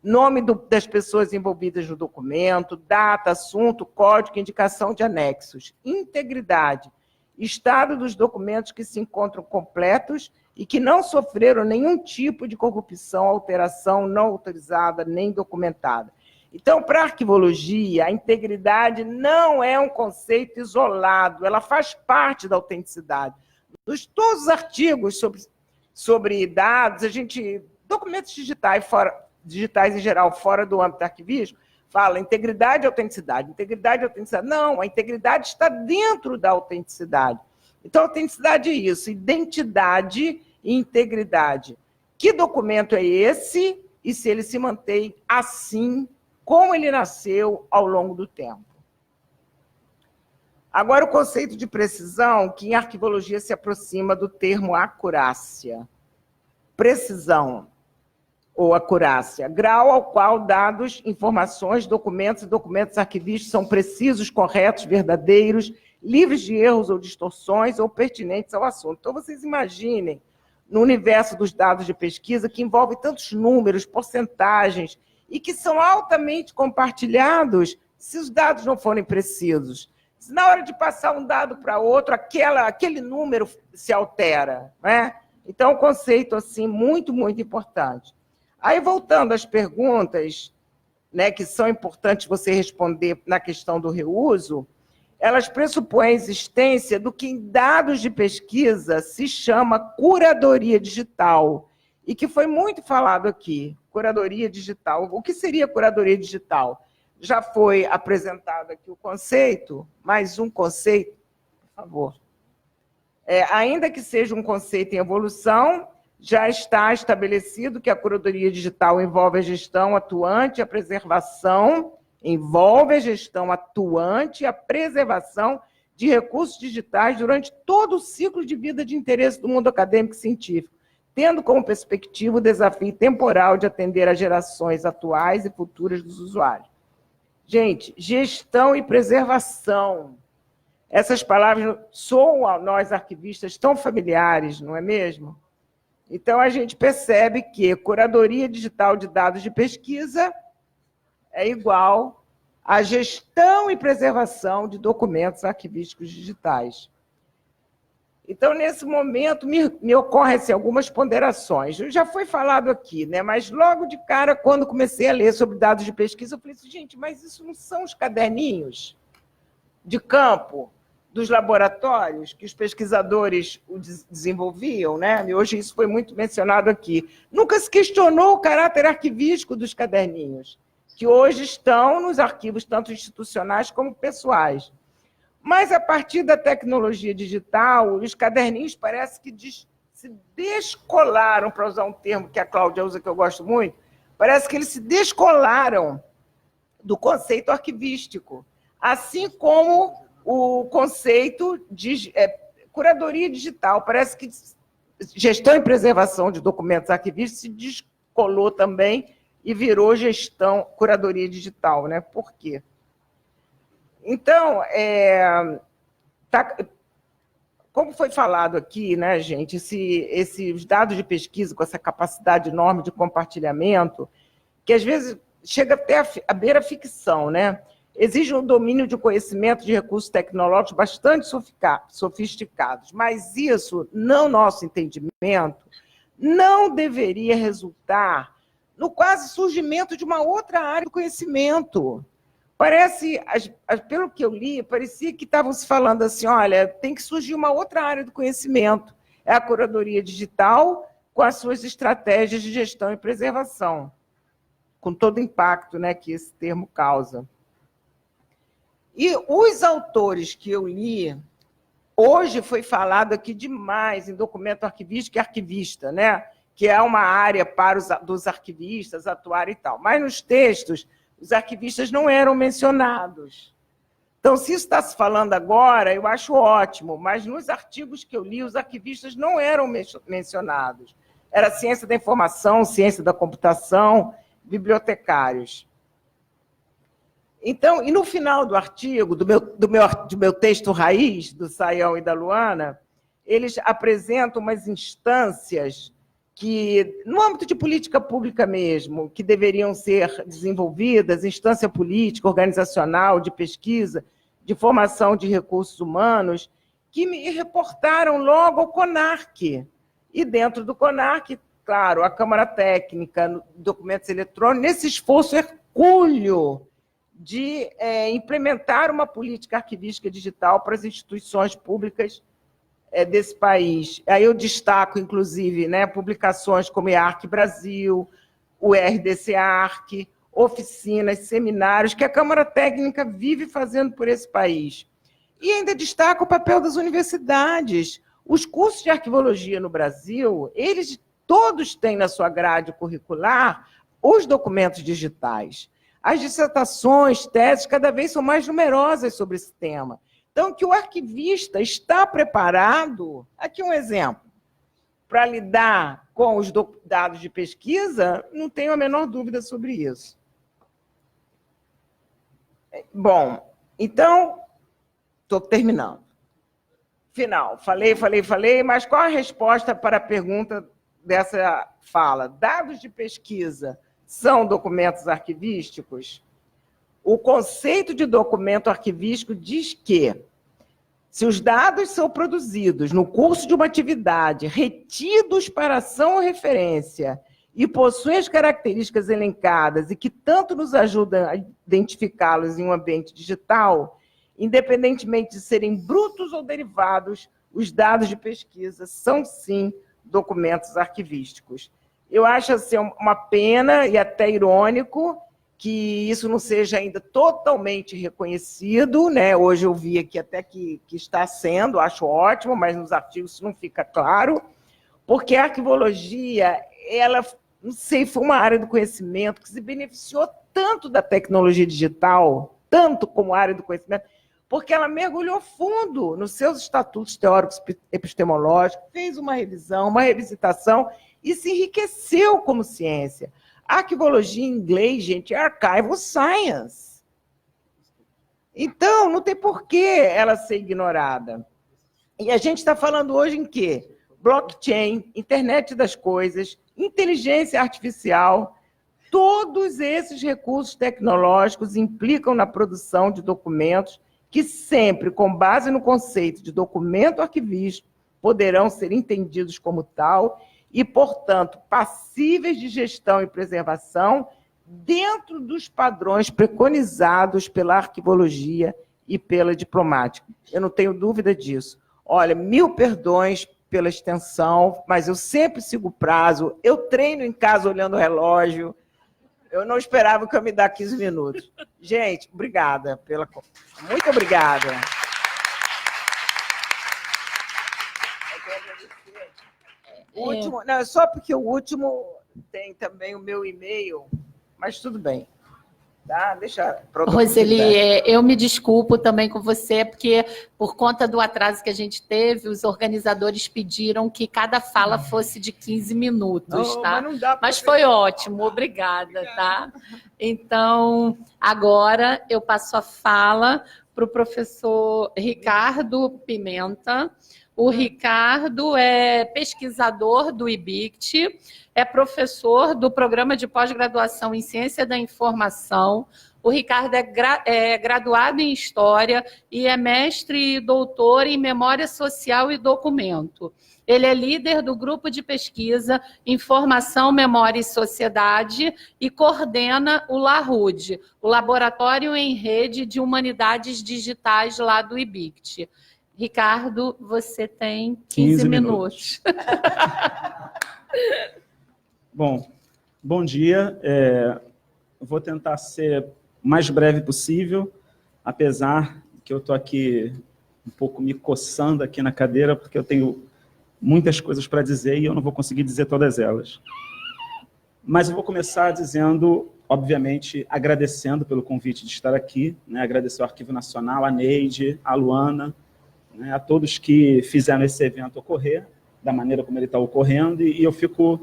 Nome das pessoas envolvidas no documento, data, assunto, código, indicação de anexos. Integridade, estado dos documentos que se encontram completos e que não sofreram nenhum tipo de corrupção, alteração não autorizada nem documentada. Então, para a arquivologia, a integridade não é um conceito isolado, ela faz parte da autenticidade. Todos os artigos sobre dados, documentos digitais em geral, fora do âmbito arquivístico, fala integridade e autenticidade. Integridade e autenticidade. Não, a integridade está dentro da autenticidade. Então, autenticidade é isso, identidade e integridade. Que documento é esse e se ele se mantém assim, como ele nasceu ao longo do tempo? Agora, o conceito de precisão, que em arquivologia se aproxima do termo acurácia. Precisão ou acurácia, grau ao qual dados, informações, documentos e documentos arquivísticos são precisos, corretos, verdadeiros, livres de erros ou distorções ou pertinentes ao assunto. Então, vocês imaginem, no universo dos dados de pesquisa, que envolve tantos números, porcentagens, e que são altamente compartilhados se os dados não forem precisos. Se na hora de passar um dado para outro, aquele número se altera, né? Então, um conceito assim, muito, muito importante. Aí, voltando às perguntas, né, que são importantes você responder na questão do reuso, elas pressupõem a existência do que em dados de pesquisa se chama curadoria digital, e que foi muito falado aqui, curadoria digital. O que seria curadoria digital? Já foi apresentado aqui o conceito, mais um conceito, por favor. Ainda que seja um conceito em evolução, já está estabelecido que a curadoria digital envolve a gestão atuante, a preservação, a preservação de recursos digitais durante todo o ciclo de vida de interesse do mundo acadêmico e científico, tendo como perspectiva o desafio temporal de atender às gerações atuais e futuras dos usuários. Gente, gestão e preservação. Essas palavras soam a nós arquivistas tão familiares, não é mesmo? Então, a gente percebe que curadoria digital de dados de pesquisa é igual a gestão e preservação de documentos arquivísticos digitais. Então, nesse momento, me ocorrem algumas ponderações. Já foi falado aqui, né? Mas logo de cara, quando comecei a ler sobre dados de pesquisa, eu falei assim, gente, mas isso não são os caderninhos de campo dos laboratórios que os pesquisadores desenvolviam, né? E hoje isso foi muito mencionado aqui. Nunca se questionou o caráter arquivístico dos caderninhos, que hoje estão nos arquivos tanto institucionais como pessoais. Mas, a partir da tecnologia digital, os caderninhos parece que se descolaram, para usar um termo que a Cláudia usa, que eu gosto muito, parece que eles se descolaram do conceito arquivístico, assim como o conceito de curadoria digital. Parece que gestão e preservação de documentos arquivísticos se descolou também e virou curadoria digital, né? Por quê? Então, como foi falado aqui, né, gente, esses dados de pesquisa com essa capacidade enorme de compartilhamento, que às vezes chega até a beira ficção, né? Exige um domínio de conhecimento de recursos tecnológicos bastante sofisticados, mas isso, no nosso entendimento, não deveria resultar no quase surgimento de uma outra área do conhecimento. Parece, pelo que eu li, parecia que estavam se falando assim, olha, tem que surgir uma outra área do conhecimento, é a curadoria digital com as suas estratégias de gestão e preservação, com todo o impacto, né, que esse termo causa. E os autores que eu li, hoje foi falado aqui demais em documento arquivístico e arquivista, né, que é uma área para dos arquivistas atuar e tal, mas nos textos os arquivistas não eram mencionados. Então, se isso está se falando agora, eu acho ótimo, mas nos artigos que eu li, os arquivistas não eram mencionados. Era ciência da informação, ciência da computação, bibliotecários. Então, e no final do artigo, do meu texto raiz, do Sayão e da Luana, eles apresentam umas instâncias que, no âmbito de política pública mesmo, que deveriam ser desenvolvidas, instância política, organizacional, de pesquisa, de formação de recursos humanos, que me reportaram logo ao CONARC. E dentro do CONARC, claro, a Câmara Técnica, documentos eletrônicos, nesse esforço orgulho de implementar uma política arquivística digital para as instituições públicas desse país. Aí eu destaco, inclusive, né, publicações como EARC Brasil, o RDC ARC, oficinas, seminários que a Câmara Técnica vive fazendo por esse país. E ainda destaco o papel das universidades. Os cursos de arquivologia no Brasil, eles todos têm na sua grade curricular os documentos digitais. As dissertações, teses, cada vez são mais numerosas sobre esse tema. Então, que o arquivista está preparado, aqui um exemplo, para lidar com os dados de pesquisa, não tenho a menor dúvida sobre isso. Bom, então, estou terminando. Final, falei, mas qual a resposta para a pergunta dessa fala? Dados de pesquisa são documentos arquivísticos? O conceito de documento arquivístico diz que, se os dados são produzidos no curso de uma atividade, retidos para ação ou referência, e possuem as características elencadas e que tanto nos ajudam a identificá-los em um ambiente digital, independentemente de serem brutos ou derivados, os dados de pesquisa são, sim, documentos arquivísticos. Eu acho assim, uma pena e até irônico que isso não seja ainda totalmente reconhecido, né? Hoje eu vi aqui até que está sendo, acho ótimo, mas nos artigos isso não fica claro, porque a arquivologia, ela, não sei, foi uma área do conhecimento que se beneficiou tanto da tecnologia digital, tanto como área do conhecimento, porque ela mergulhou fundo nos seus estatutos teóricos epistemológicos, fez uma revisão, uma revisitação e se enriqueceu como ciência. A arquivologia em inglês, gente, é Archival Science. Então, não tem por que ela ser ignorada. E a gente está falando hoje em quê? Blockchain, internet das coisas, inteligência artificial. Todos esses recursos tecnológicos implicam na produção de documentos que sempre, com base no conceito de documento arquivístico, poderão ser entendidos como tal e, portanto, passíveis de gestão e preservação dentro dos padrões preconizados pela arquivologia e pela diplomática. Eu não tenho dúvida disso. Olha, 1000 perdões pela extensão, mas eu sempre sigo o prazo, eu treino em casa olhando o relógio, eu não esperava que eu me dar 15 minutos. Gente, obrigada pela... Muito obrigada. Último, não, só porque o último tem também o meu e-mail, mas tudo bem. Tá? Deixa Roseli, eu me desculpo também com você, porque por conta do atraso que a gente teve, os organizadores pediram que cada fala fosse de 15 minutos, tá? Mas foi ótimo, obrigada, tá? Então, agora eu passo a fala para o professor Ricardo Pimenta. O Ricardo é pesquisador do IBICT, é professor do Programa de Pós-Graduação em Ciência da Informação. O Ricardo é graduado em História e é mestre e doutor em Memória Social e Documento. Ele é líder do grupo de pesquisa Informação, Memória e Sociedade e coordena o LARUD, o Laboratório em Rede de Humanidades Digitais lá do IBICT. Ricardo, você tem 15 minutos. Bom dia. Vou tentar ser o mais breve possível, apesar que eu estou aqui um pouco me coçando aqui na cadeira, porque eu tenho muitas coisas para dizer e eu não vou conseguir dizer todas elas. Mas eu vou começar dizendo, obviamente, agradecendo pelo convite de estar aqui, né? Agradecer ao Arquivo Nacional, a Neide, a Luana, né? A todos que fizeram esse evento ocorrer, da maneira como ele está ocorrendo, e eu fico,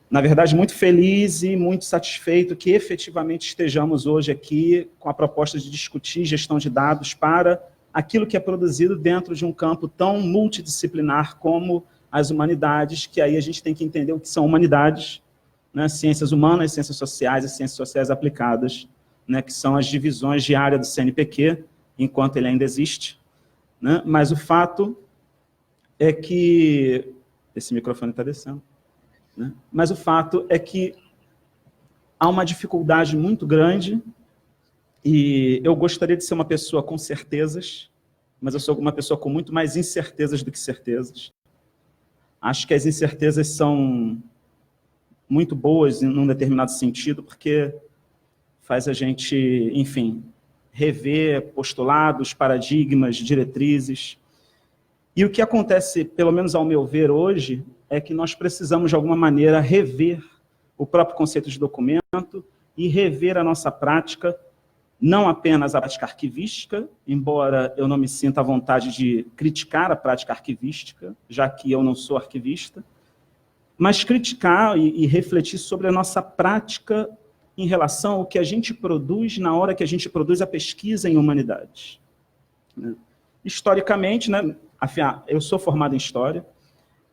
na verdade, muito feliz e muito satisfeito que efetivamente estejamos hoje aqui com a proposta de discutir gestão de dados para aquilo que é produzido dentro de um campo tão multidisciplinar como as humanidades, que aí a gente tem que entender o que são humanidades, né? Ciências humanas, ciências sociais e ciências sociais aplicadas, né? Que são as divisões de área do CNPq, enquanto ele ainda existe, né? Mas o fato é que... Esse microfone está descendo. Né? Mas o fato é que há uma dificuldade muito grande, e eu gostaria de ser uma pessoa com certezas, mas eu sou uma pessoa com muito mais incertezas do que certezas. Acho que as incertezas são muito boas em um determinado sentido, porque faz a gente, enfim, rever postulados, paradigmas, diretrizes. E o que acontece, pelo menos ao meu ver hoje, é que nós precisamos, de alguma maneira, rever o próprio conceito de documento e rever a nossa prática, não apenas a prática arquivística, embora eu não me sinta à vontade de criticar a prática arquivística, já que eu não sou arquivista, mas criticar e refletir sobre a nossa prática em relação ao que a gente produz na hora que a gente produz a pesquisa em humanidades. Historicamente, né, eu sou formado em História,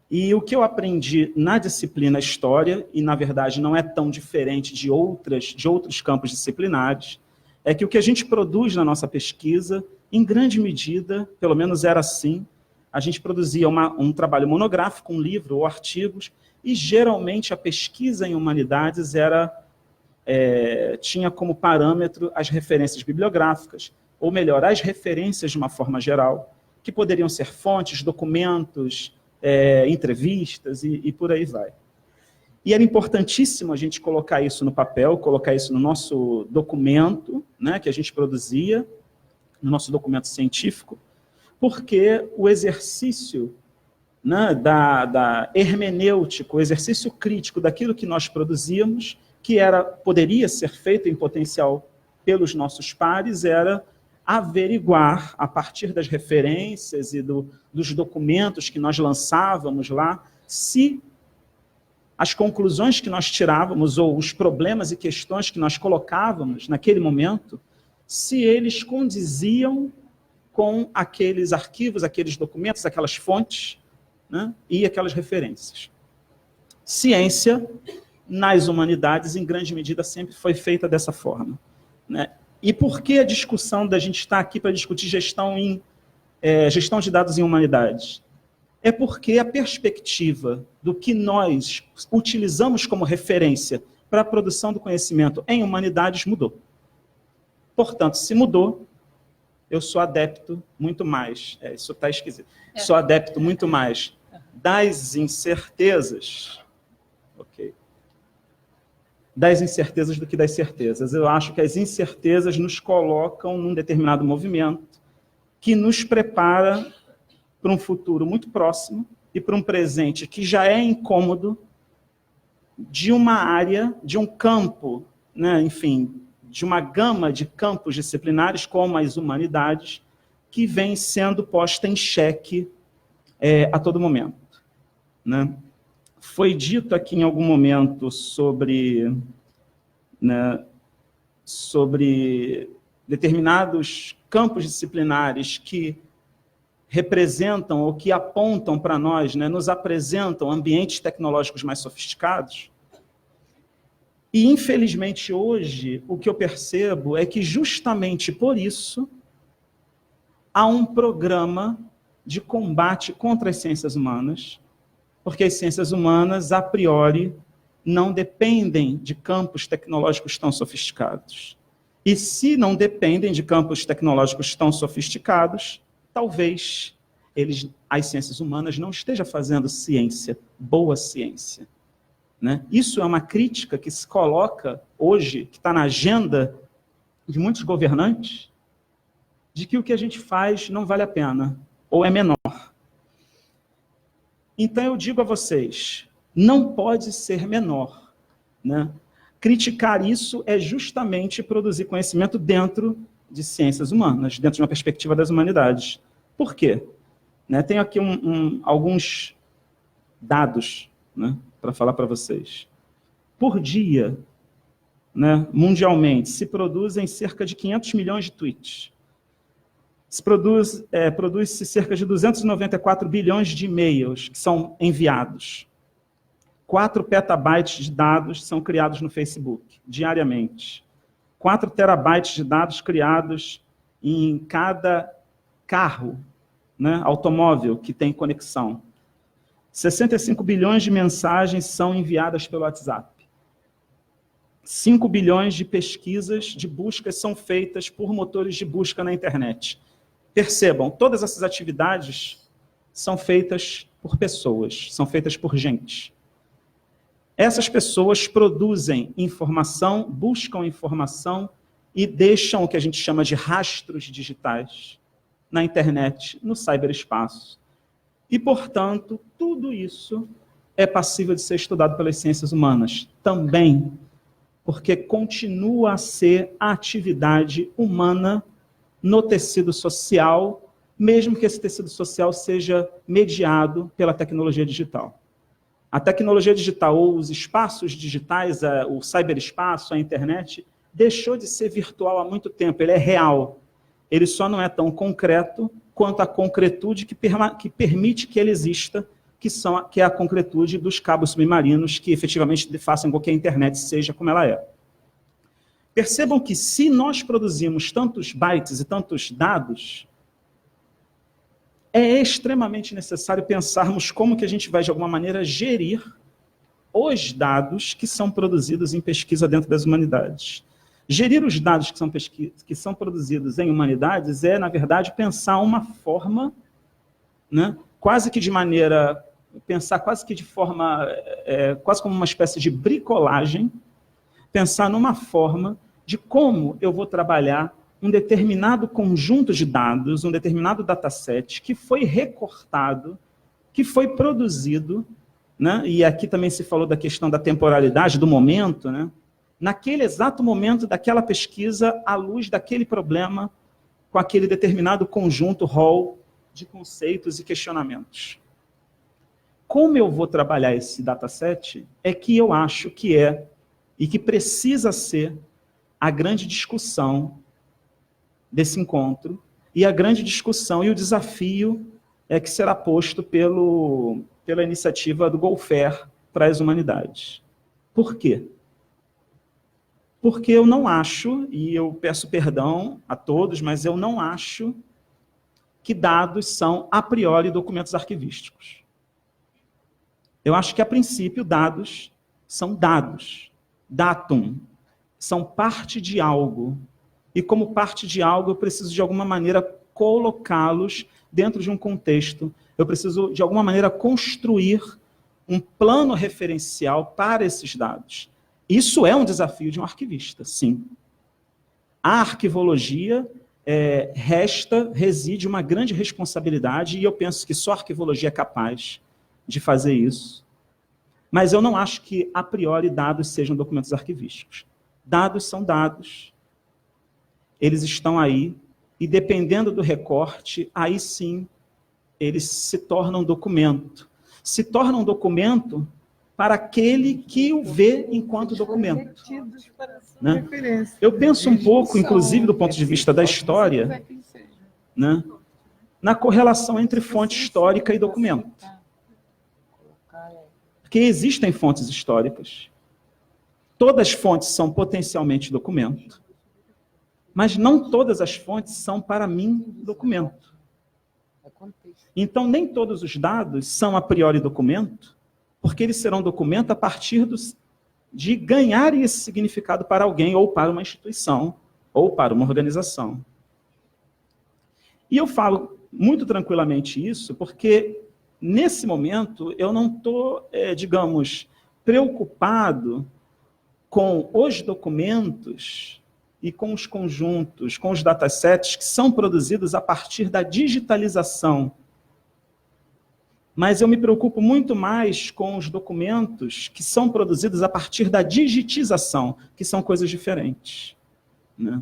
e o que eu aprendi na disciplina História, e na verdade não é tão diferente de outros campos disciplinares, é que o que a gente produz na nossa pesquisa, em grande medida, pelo menos era assim, a gente produzia um trabalho monográfico, um livro ou artigos, e geralmente a pesquisa em humanidades tinha como parâmetro as referências bibliográficas, ou melhor, as referências de uma forma geral, que poderiam ser fontes, documentos, entrevistas e por aí vai. E era importantíssimo a gente colocar isso no papel, colocar isso no nosso documento, né, que a gente produzia, no nosso documento científico, porque o exercício, né, da hermenêutica, o exercício crítico daquilo que nós produzíamos, que poderia ser feito em potencial pelos nossos pares, era averiguar, a partir das referências e dos documentos que nós lançávamos lá, se as conclusões que nós tirávamos, ou os problemas e questões que nós colocávamos naquele momento, se eles condiziam com aqueles arquivos, aqueles documentos, aquelas fontes, né, e aquelas referências. Ciência, nas humanidades, em grande medida, sempre foi feita dessa forma, né? E por que a discussão da gente estar aqui para discutir gestão de dados em humanidades? É porque a perspectiva do que nós utilizamos como referência para a produção do conhecimento em humanidades mudou. Portanto, se mudou, eu sou adepto muito mais, isso está esquisito, sou adepto muito mais das incertezas, ok? Das incertezas do que das certezas. Eu acho que as incertezas nos colocam num determinado movimento que nos prepara para um futuro muito próximo e para um presente que já é incômodo de uma área, de um campo, né, enfim, de uma gama de campos disciplinares, como as humanidades, que vem sendo posta em xeque a todo momento, né? Foi dito aqui em algum momento sobre determinados campos disciplinares que representam ou que apontam para nós, né, nos apresentam ambientes tecnológicos mais sofisticados. E, infelizmente, hoje, o que eu percebo é que, justamente por isso, há um programa de combate contra as ciências humanas, porque as ciências humanas, a priori, não dependem de campos tecnológicos tão sofisticados. E se não dependem de campos tecnológicos tão sofisticados, talvez as ciências humanas não estejam fazendo ciência, boa ciência, né? Isso é uma crítica que se coloca hoje, que está na agenda de muitos governantes, de que o que a gente faz não vale a pena, ou é menor. Então eu digo a vocês, não pode ser menor, né? Criticar isso é justamente produzir conhecimento dentro de ciências humanas, dentro de uma perspectiva das humanidades. Por quê? Né, tenho aqui alguns dados, né, para falar para vocês. Por dia, né, mundialmente, se produzem cerca de 500 milhões de tweets. Produz-se cerca de 294 bilhões de e-mails que são enviados. 4 petabytes de dados são criados no Facebook, diariamente. 4 terabytes de dados criados em cada carro, né, automóvel que tem conexão. 65 bilhões de mensagens são enviadas pelo WhatsApp. 5 bilhões de pesquisas de buscas são feitas por motores de busca na internet. Percebam, todas essas atividades são feitas por pessoas, são feitas por gente. Essas pessoas produzem informação, buscam informação e deixam o que a gente chama de rastros digitais na internet, no ciberespaço. E, portanto, tudo isso é passível de ser estudado pelas ciências humanas também, porque continua a ser a atividade humana no tecido social, mesmo que esse tecido social seja mediado pela tecnologia digital. A tecnologia digital ou os espaços digitais, o ciberespaço, a internet, deixou de ser virtual há muito tempo, ele é real. Ele só não é tão concreto quanto a concretude que permite que ele exista, que é a concretude dos cabos submarinos que efetivamente façam com que a internet seja como ela é. Percebam que se nós produzimos tantos bytes e tantos dados, é extremamente necessário pensarmos como que a gente vai, de alguma maneira, gerir os dados que são produzidos em pesquisa dentro das humanidades. Gerir os dados que são produzidos em humanidades é, na verdade, pensar uma forma, né, quase que de maneira, pensar quase que de forma, quase como uma espécie de bricolagem, pensar numa forma de como eu vou trabalhar um determinado conjunto de dados, um determinado dataset que foi recortado, que foi produzido, né, e aqui também se falou da questão da temporalidade, do momento, né, naquele exato momento daquela pesquisa, à luz daquele problema, com aquele determinado conjunto, rol de conceitos e questionamentos. Como eu vou trabalhar esse dataset é que eu acho que é, e que precisa ser, a grande discussão desse encontro, e a grande discussão e o desafio que será posto pela iniciativa do Go-Fair para as humanidades. Por quê? Porque eu não acho, e eu peço perdão a todos, mas eu não acho que dados são, a priori, documentos arquivísticos. Eu acho que, a princípio, dados são dados. Datum. São parte de algo. E, como parte de algo, eu preciso, de alguma maneira, colocá-los dentro de um contexto. Eu preciso, de alguma maneira, construir um plano referencial para esses dados. Isso é um desafio de um arquivista, sim. A arquivologia reside uma grande responsabilidade, e eu penso que só a arquivologia é capaz de fazer isso. Mas eu não acho que, a priori, dados sejam documentos arquivísticos. Dados são dados. Eles estão aí, e dependendo do recorte, aí sim, eles se tornam documento. Se tornam documento para aquele que o vê enquanto documento. Né? Eu penso um pouco, inclusive do ponto de vista da história, né, na correlação entre fonte histórica e documento. Porque existem fontes históricas, todas as fontes são potencialmente documento, mas não todas as fontes são, para mim, documento. Então, nem todos os dados são a priori documento, porque eles serão documento a partir de ganharem esse significado para alguém, ou para uma instituição, ou para uma organização. E eu falo muito tranquilamente isso, porque, nesse momento, eu não estou, digamos, preocupado com os documentos e com os conjuntos, com os datasets que são produzidos a partir da digitalização. Mas eu me preocupo muito mais com os documentos que são produzidos a partir da digitização, que são coisas diferentes. Né?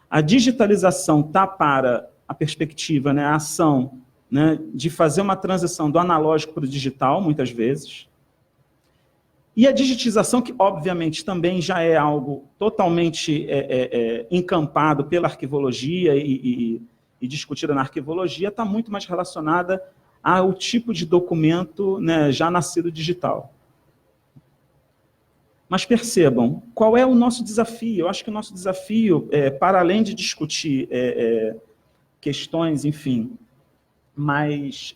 A digitalização está para a perspectiva, né, a ação, né, de fazer uma transição do analógico para o digital, muitas vezes. E a digitização, que obviamente também já é algo totalmente encampado pela arquivologia e discutida na arquivologia, está muito mais relacionada ao tipo de documento, né, já nascido digital. Mas percebam, qual é o nosso desafio? Eu acho que o nosso desafio, para além de discutir questões, enfim, mais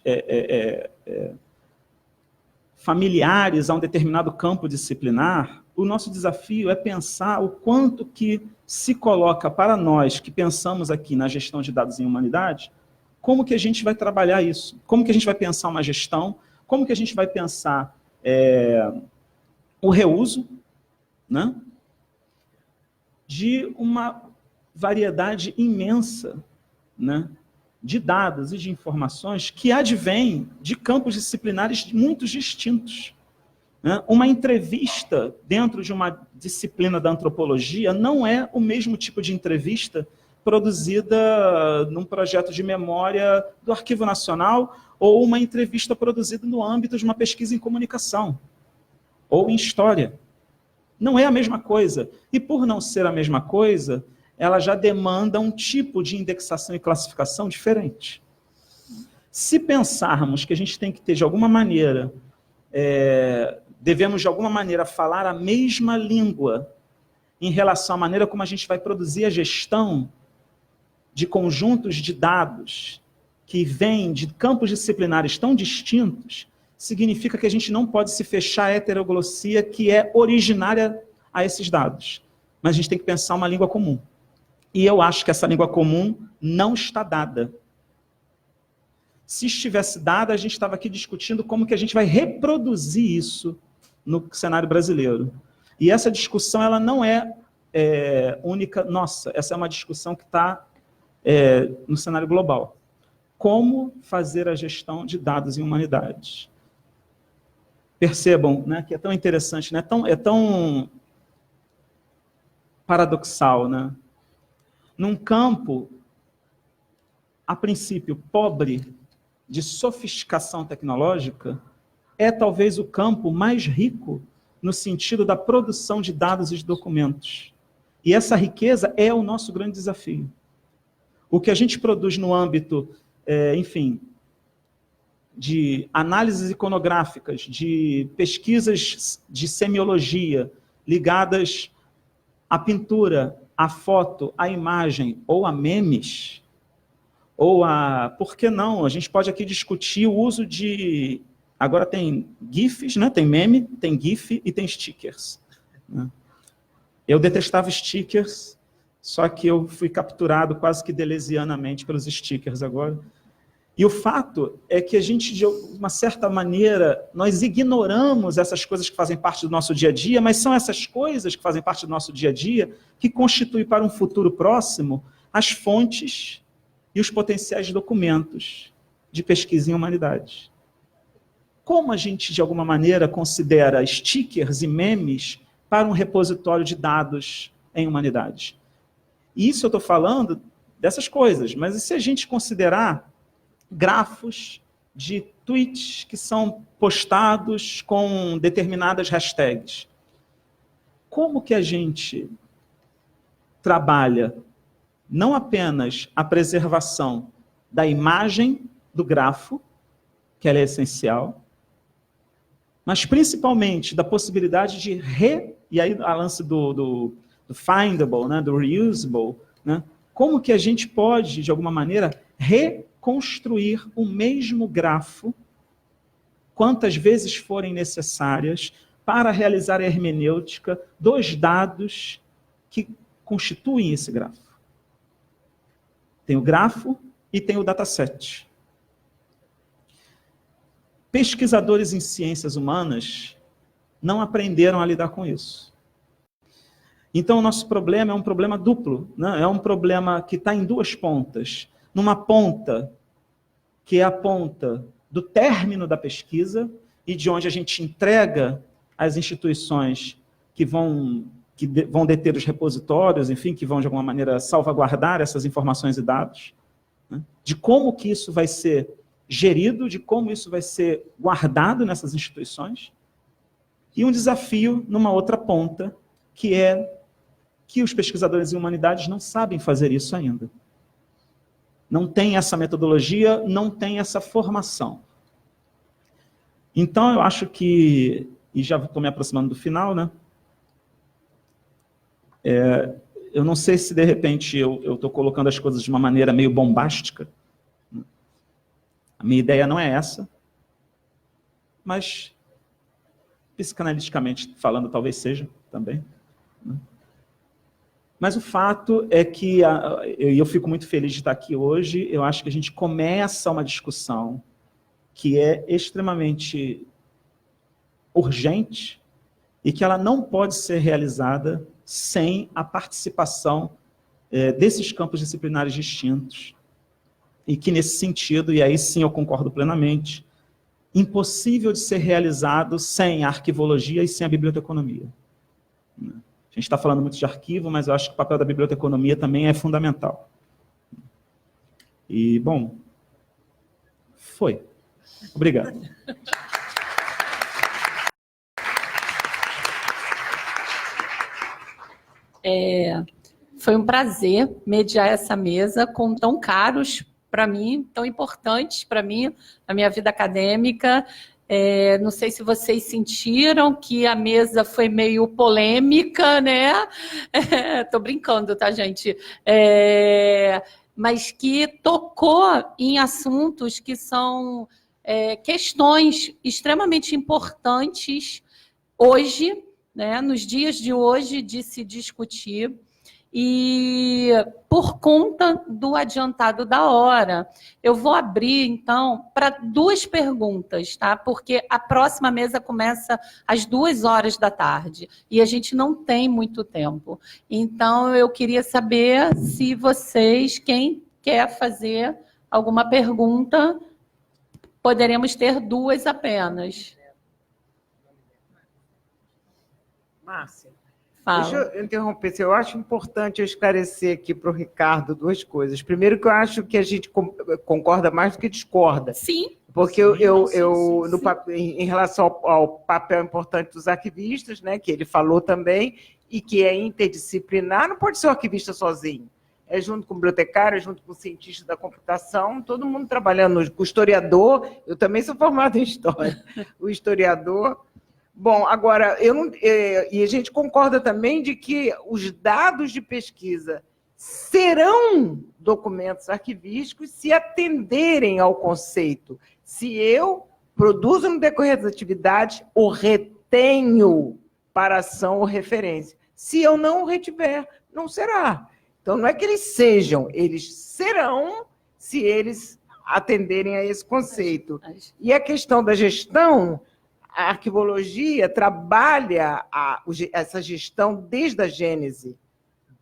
familiares a um determinado campo disciplinar, o nosso desafio é pensar o quanto que se coloca para nós que pensamos aqui na gestão de dados em humanidade, como que a gente vai trabalhar isso, como que a gente vai pensar uma gestão, como que a gente vai pensar o reuso, né, de uma variedade imensa, né, de dados e de informações que advêm de campos disciplinares muito distintos. Né? Uma entrevista dentro de uma disciplina da antropologia não é o mesmo tipo de entrevista produzida num projeto de memória do Arquivo Nacional ou uma entrevista produzida no âmbito de uma pesquisa em comunicação ou em história. Não é a mesma coisa. E por não ser a mesma coisa, ela já demanda um tipo de indexação e classificação diferente. Se pensarmos que a gente tem que ter, de alguma maneira, devemos, de alguma maneira, falar a mesma língua em relação à maneira como a gente vai produzir a gestão de conjuntos de dados que vêm de campos disciplinares tão distintos, significa que a gente não pode se fechar à heteroglossia que é originária a esses dados. Mas a gente tem que pensar uma língua comum. E eu acho que essa língua comum não está dada. Se estivesse dada, a gente estava aqui discutindo como que a gente vai reproduzir isso no cenário brasileiro. E essa discussão ela não é única nossa, essa é uma discussão que está no cenário global. Como fazer a gestão de dados em humanidades? Percebam, né, que é tão interessante, né, é tão paradoxal, né? Num campo, a princípio, pobre de sofisticação tecnológica, é talvez o campo mais rico no sentido da produção de dados e de documentos. E essa riqueza é o nosso grande desafio. O que a gente produz no âmbito, enfim, de análises iconográficas, de pesquisas de semiologia ligadas à pintura, à foto, à imagem ou a memes, ou a... Por que não? A gente pode aqui discutir o uso de... Agora tem GIFs, né? Tem meme, tem GIF e tem stickers. Né? Eu detestava stickers, só que eu fui capturado quase que deleuzianamente pelos stickers agora. E o fato é que a gente, de uma certa maneira, nós ignoramos essas coisas que fazem parte do nosso dia a dia, mas são essas coisas que fazem parte do nosso dia a dia que constituem para um futuro próximo as fontes e os potenciais documentos de pesquisa em humanidades. Como a gente, de alguma maneira, considera stickers e memes para um repositório de dados em humanidades? E isso eu estou falando dessas coisas, mas e se a gente considerar grafos de tweets que são postados com determinadas hashtags? Como que a gente trabalha não apenas a preservação da imagem do grafo, que ela é essencial, mas principalmente da possibilidade de e aí a lance do findable, né, do reusable, né? Como que a gente pode, de alguma maneira, reconstruir o mesmo grafo quantas vezes forem necessárias para realizar a hermenêutica dos dados que constituem esse grafo. Tem o grafo e tem o dataset. Pesquisadores em ciências humanas não aprenderam a lidar com isso. Então, o nosso problema é um problema duplo, né? É um problema que está em duas pontas. Numa ponta, que é a ponta do término da pesquisa, e de onde a gente entrega às instituições que vão deter os repositórios, enfim, que vão, de alguma maneira, salvaguardar essas informações e dados, né? De como que isso vai ser gerido, de como isso vai ser guardado nessas instituições, e um desafio numa outra ponta, que é que os pesquisadores em humanidades não sabem fazer isso ainda. Não tem essa metodologia, não tem essa formação. Então, eu acho que, e já estou me aproximando do final, né? Eu não sei se, de repente, eu estou colocando as coisas de uma maneira meio bombástica. A minha ideia não é essa, mas psicanaliticamente falando, talvez seja também, né? Mas o fato é que, eu fico muito feliz de estar aqui hoje, eu acho que a gente começa uma discussão que é extremamente urgente e que ela não pode ser realizada sem a participação desses campos disciplinares distintos. E que, nesse sentido, e aí sim eu concordo plenamente, impossível de ser realizado sem a arquivologia e sem a biblioteconomia. A gente está falando muito de arquivo, mas eu acho que o papel da biblioteconomia também é fundamental. E, bom, foi. Obrigado. Foi um prazer mediar essa mesa com tão caros para mim, tão importantes para mim, na minha vida acadêmica. Não sei se vocês sentiram que a mesa foi meio polêmica, né? Estou brincando, tá, gente? Mas que tocou em assuntos que são questões extremamente importantes hoje, né? Nos dias de hoje, de se discutir. E por conta do adiantado da hora, eu vou abrir, então, para 2 perguntas, tá? Porque a próxima mesa começa às 14h e a gente não tem muito tempo. Então, eu queria saber se vocês, quem quer fazer alguma pergunta, poderemos ter 2 apenas. Márcia. Fala. Deixa eu interromper. Eu acho importante eu esclarecer aqui para o Ricardo 2 coisas. Primeiro, que eu acho que a gente concorda mais do que discorda. Sim. Porque em relação ao papel importante dos arquivistas, né, que ele falou também, e que é interdisciplinar, não pode ser o arquivista sozinho. É junto com o bibliotecário, é junto com o cientista da computação, todo mundo trabalhando. O historiador, eu também sou formado em história. O historiador... Bom, agora, e a gente concorda também de que os dados de pesquisa serão documentos arquivísticos se atenderem ao conceito. Se eu produzo no decorrer das atividades, o retenho para ação ou referência. Se eu não o retiver, não será. Então, não é que eles sejam, eles serão se eles atenderem a esse conceito. E a questão da gestão... A arquivologia trabalha essa gestão desde a gênese,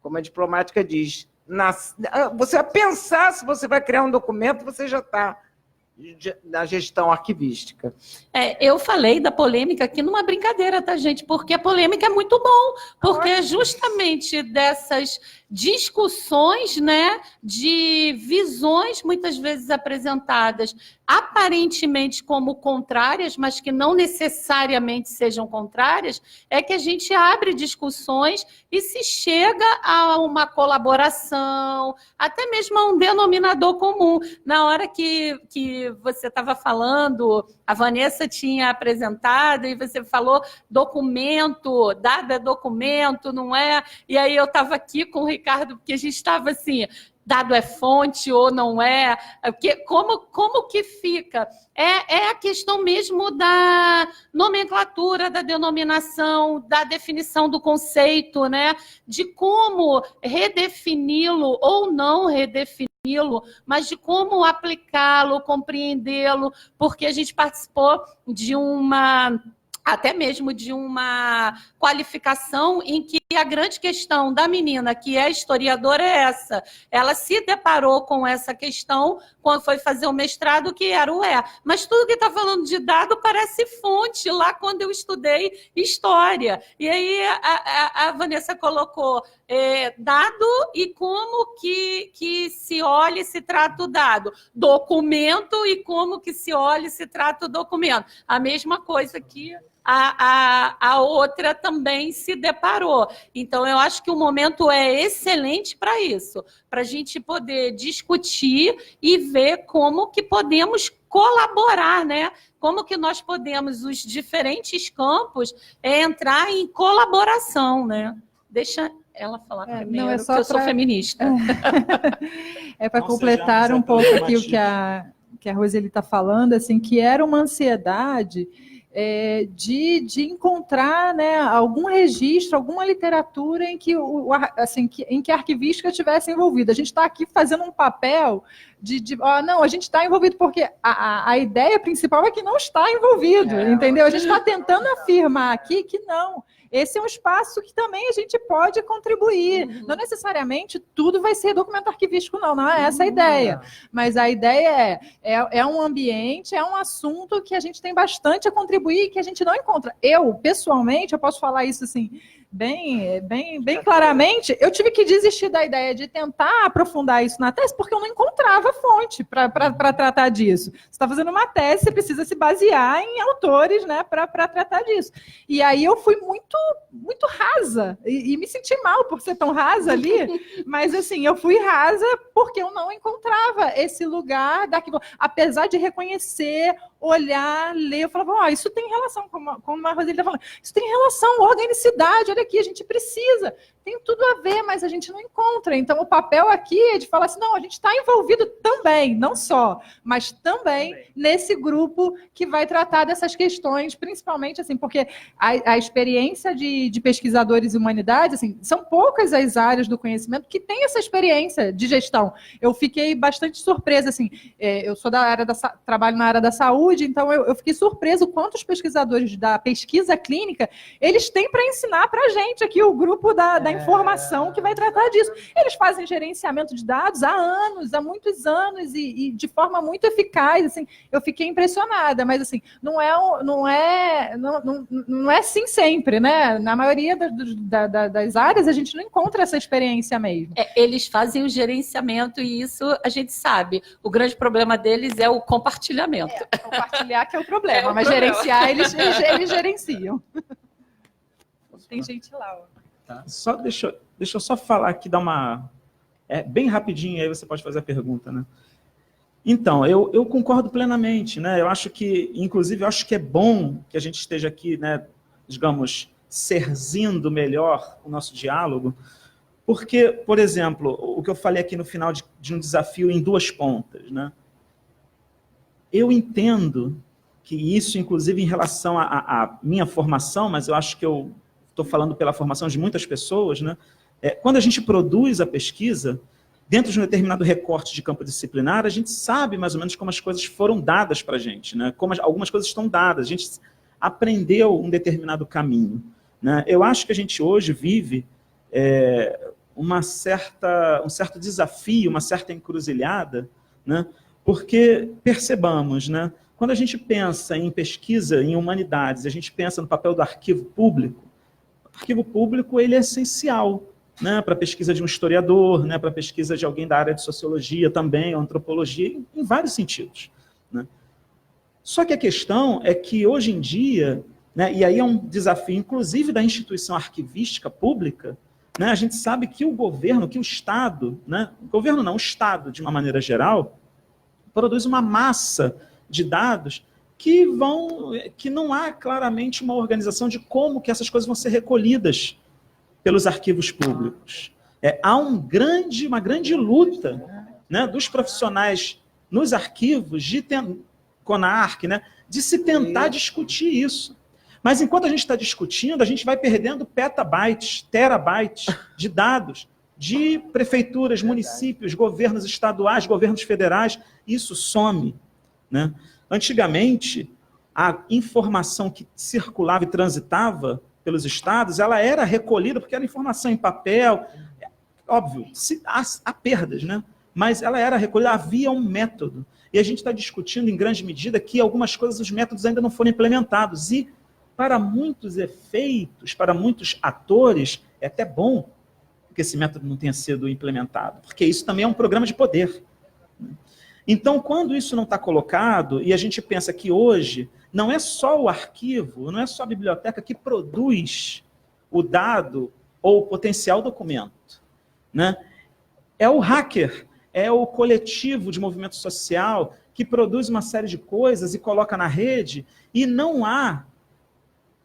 como a diplomática diz. Você vai pensar se você vai criar um documento, você já está na gestão arquivística. Eu falei da polêmica aqui numa brincadeira, tá, gente? Porque a polêmica é muito bom, porque é justamente dessas discussões, né, de visões muitas vezes apresentadas aparentemente como contrárias, mas que não necessariamente sejam contrárias, é que a gente abre discussões e se chega a uma colaboração, até mesmo a um denominador comum. Na hora que você estava falando, a Vanessa tinha apresentado e você falou documento, dado é documento, não é? E aí eu estava aqui com o Ricardo, porque a gente estava assim... Dado é fonte ou não é? Como que fica? É a questão mesmo da nomenclatura, da denominação, da definição do conceito, né? De como redefini-lo ou não redefini-lo, mas de como aplicá-lo, compreendê-lo, porque a gente participou de até mesmo de uma qualificação em que a grande questão da menina, que é historiadora, é essa. Ela se deparou com essa questão quando foi fazer o mestrado, que era o Mas tudo que está falando de dado parece fonte, lá quando eu estudei história. E aí a Vanessa colocou dado e como que se olha e se trata o dado. Documento e como que se olha e se trata o documento. A mesma coisa que... A outra também se deparou. Então, eu acho que o momento é excelente para isso, para a gente poder discutir e ver como que podemos colaborar, né? Como que nós podemos, os diferentes campos, entrar em colaboração, né? Deixa ela falar primeiro, não, porque eu sou feminista. É para completar um pouco aqui o que a Roseli está falando, assim, que era uma ansiedade de encontrar, né, algum registro, alguma literatura em que, em que a arquivística estivesse envolvida. A gente está aqui fazendo um papel não, a gente está envolvido porque a ideia principal é que não está envolvido, entendeu? A gente está tentando afirmar aqui que não. Esse é um espaço que também a gente pode contribuir. Não necessariamente tudo vai ser documento arquivístico, não é essa a ideia. Mas a ideia é um ambiente, é um assunto que a gente tem bastante a contribuir e que a gente não encontra. Eu, pessoalmente, eu posso falar isso assim, bem claramente, eu tive que desistir da ideia de tentar aprofundar isso na tese, porque eu não encontrava fonte para tratar disso. Você está fazendo uma tese, você precisa se basear em autores, né, para tratar disso. E aí eu fui muito rasa, e me senti mal por ser tão rasa ali, mas assim, eu fui rasa porque eu não encontrava esse lugar daquilo, apesar de reconhecer, olhar, ler, eu falava, isso tem relação, como a Roseli está falando, isso tem relação, organicidade, olha aqui, a gente precisa, tem tudo a ver, mas a gente não encontra. Então, o papel aqui é de falar assim, não, a gente está envolvido também, não só, mas também nesse grupo que vai tratar dessas questões, principalmente assim, porque a experiência de pesquisadores em humanidades, assim, são poucas as áreas do conhecimento que têm essa experiência de gestão. Eu fiquei bastante surpresa, assim, eu sou trabalho na área da saúde, então eu fiquei surpresa o quanto os pesquisadores da pesquisa clínica, eles têm para ensinar para a gente aqui, o grupo da informação que vai tratar disso. Eles fazem gerenciamento de dados há muitos anos e de forma muito eficaz, assim, eu fiquei impressionada, mas assim, não é assim sempre, né? Na maioria das áreas a gente não encontra essa experiência mesmo. Eles fazem o gerenciamento e isso a gente sabe. O grande problema deles é o compartilhamento. Compartilhar que é o problema, mas gerenciar eles gerenciam. Tem gente lá, ó. Tá. Deixa eu só falar aqui, dar uma... bem rapidinho, aí você pode fazer a pergunta, né? Então, eu concordo plenamente, né? Eu acho que, inclusive, é bom que a gente esteja aqui, né, digamos, serzindo melhor o nosso diálogo, porque, por exemplo, o que eu falei aqui no final de um desafio em duas pontas, né? Eu entendo que isso, inclusive, em relação à minha formação, mas eu acho que eu estou falando pela formação de muitas pessoas, né? Quando a gente produz a pesquisa, dentro de um determinado recorte de campo disciplinar, a gente sabe mais ou menos como as coisas foram dadas para a gente, né? Como algumas coisas estão dadas, a gente aprendeu um determinado caminho, né? Eu acho que a gente hoje vive um certo desafio, uma certa encruzilhada, né? Porque percebamos, né? Quando a gente pensa em pesquisa em humanidades, a gente pensa no papel do arquivo público, o arquivo público ele é essencial, né, para a pesquisa de um historiador, né, para a pesquisa de alguém da área de sociologia também, ou antropologia, em vários sentidos, né? Só que a questão é que hoje em dia, né, e aí é um desafio inclusive da instituição arquivística pública, né, a gente sabe que o governo, que o Estado, né, o governo não, o Estado de uma maneira geral, produz uma massa de dados que não há claramente uma organização de como que essas coisas vão ser recolhidas pelos arquivos públicos. Há uma grande luta, né, dos profissionais nos arquivos, CONARC, né, de se tentar discutir isso. Mas enquanto a gente está discutindo, a gente vai perdendo petabytes, terabytes de dados de prefeituras, municípios, governos estaduais, governos federais. Isso some, né? Antigamente, a informação que circulava e transitava pelos estados, ela era recolhida, porque era informação em papel, óbvio, há perdas, né? Mas ela era recolhida, havia um método. E a gente está discutindo, em grande medida, que algumas coisas, os métodos ainda não foram implementados. E, para muitos efeitos, para muitos atores, é até bom que esse método não tenha sido implementado, porque isso também é um programa de poder. Então, quando isso não está colocado, e a gente pensa que hoje não é só o arquivo, não é só a biblioteca que produz o dado ou o potencial documento, né? É o hacker, é o coletivo de movimento social que produz uma série de coisas e coloca na rede, e não há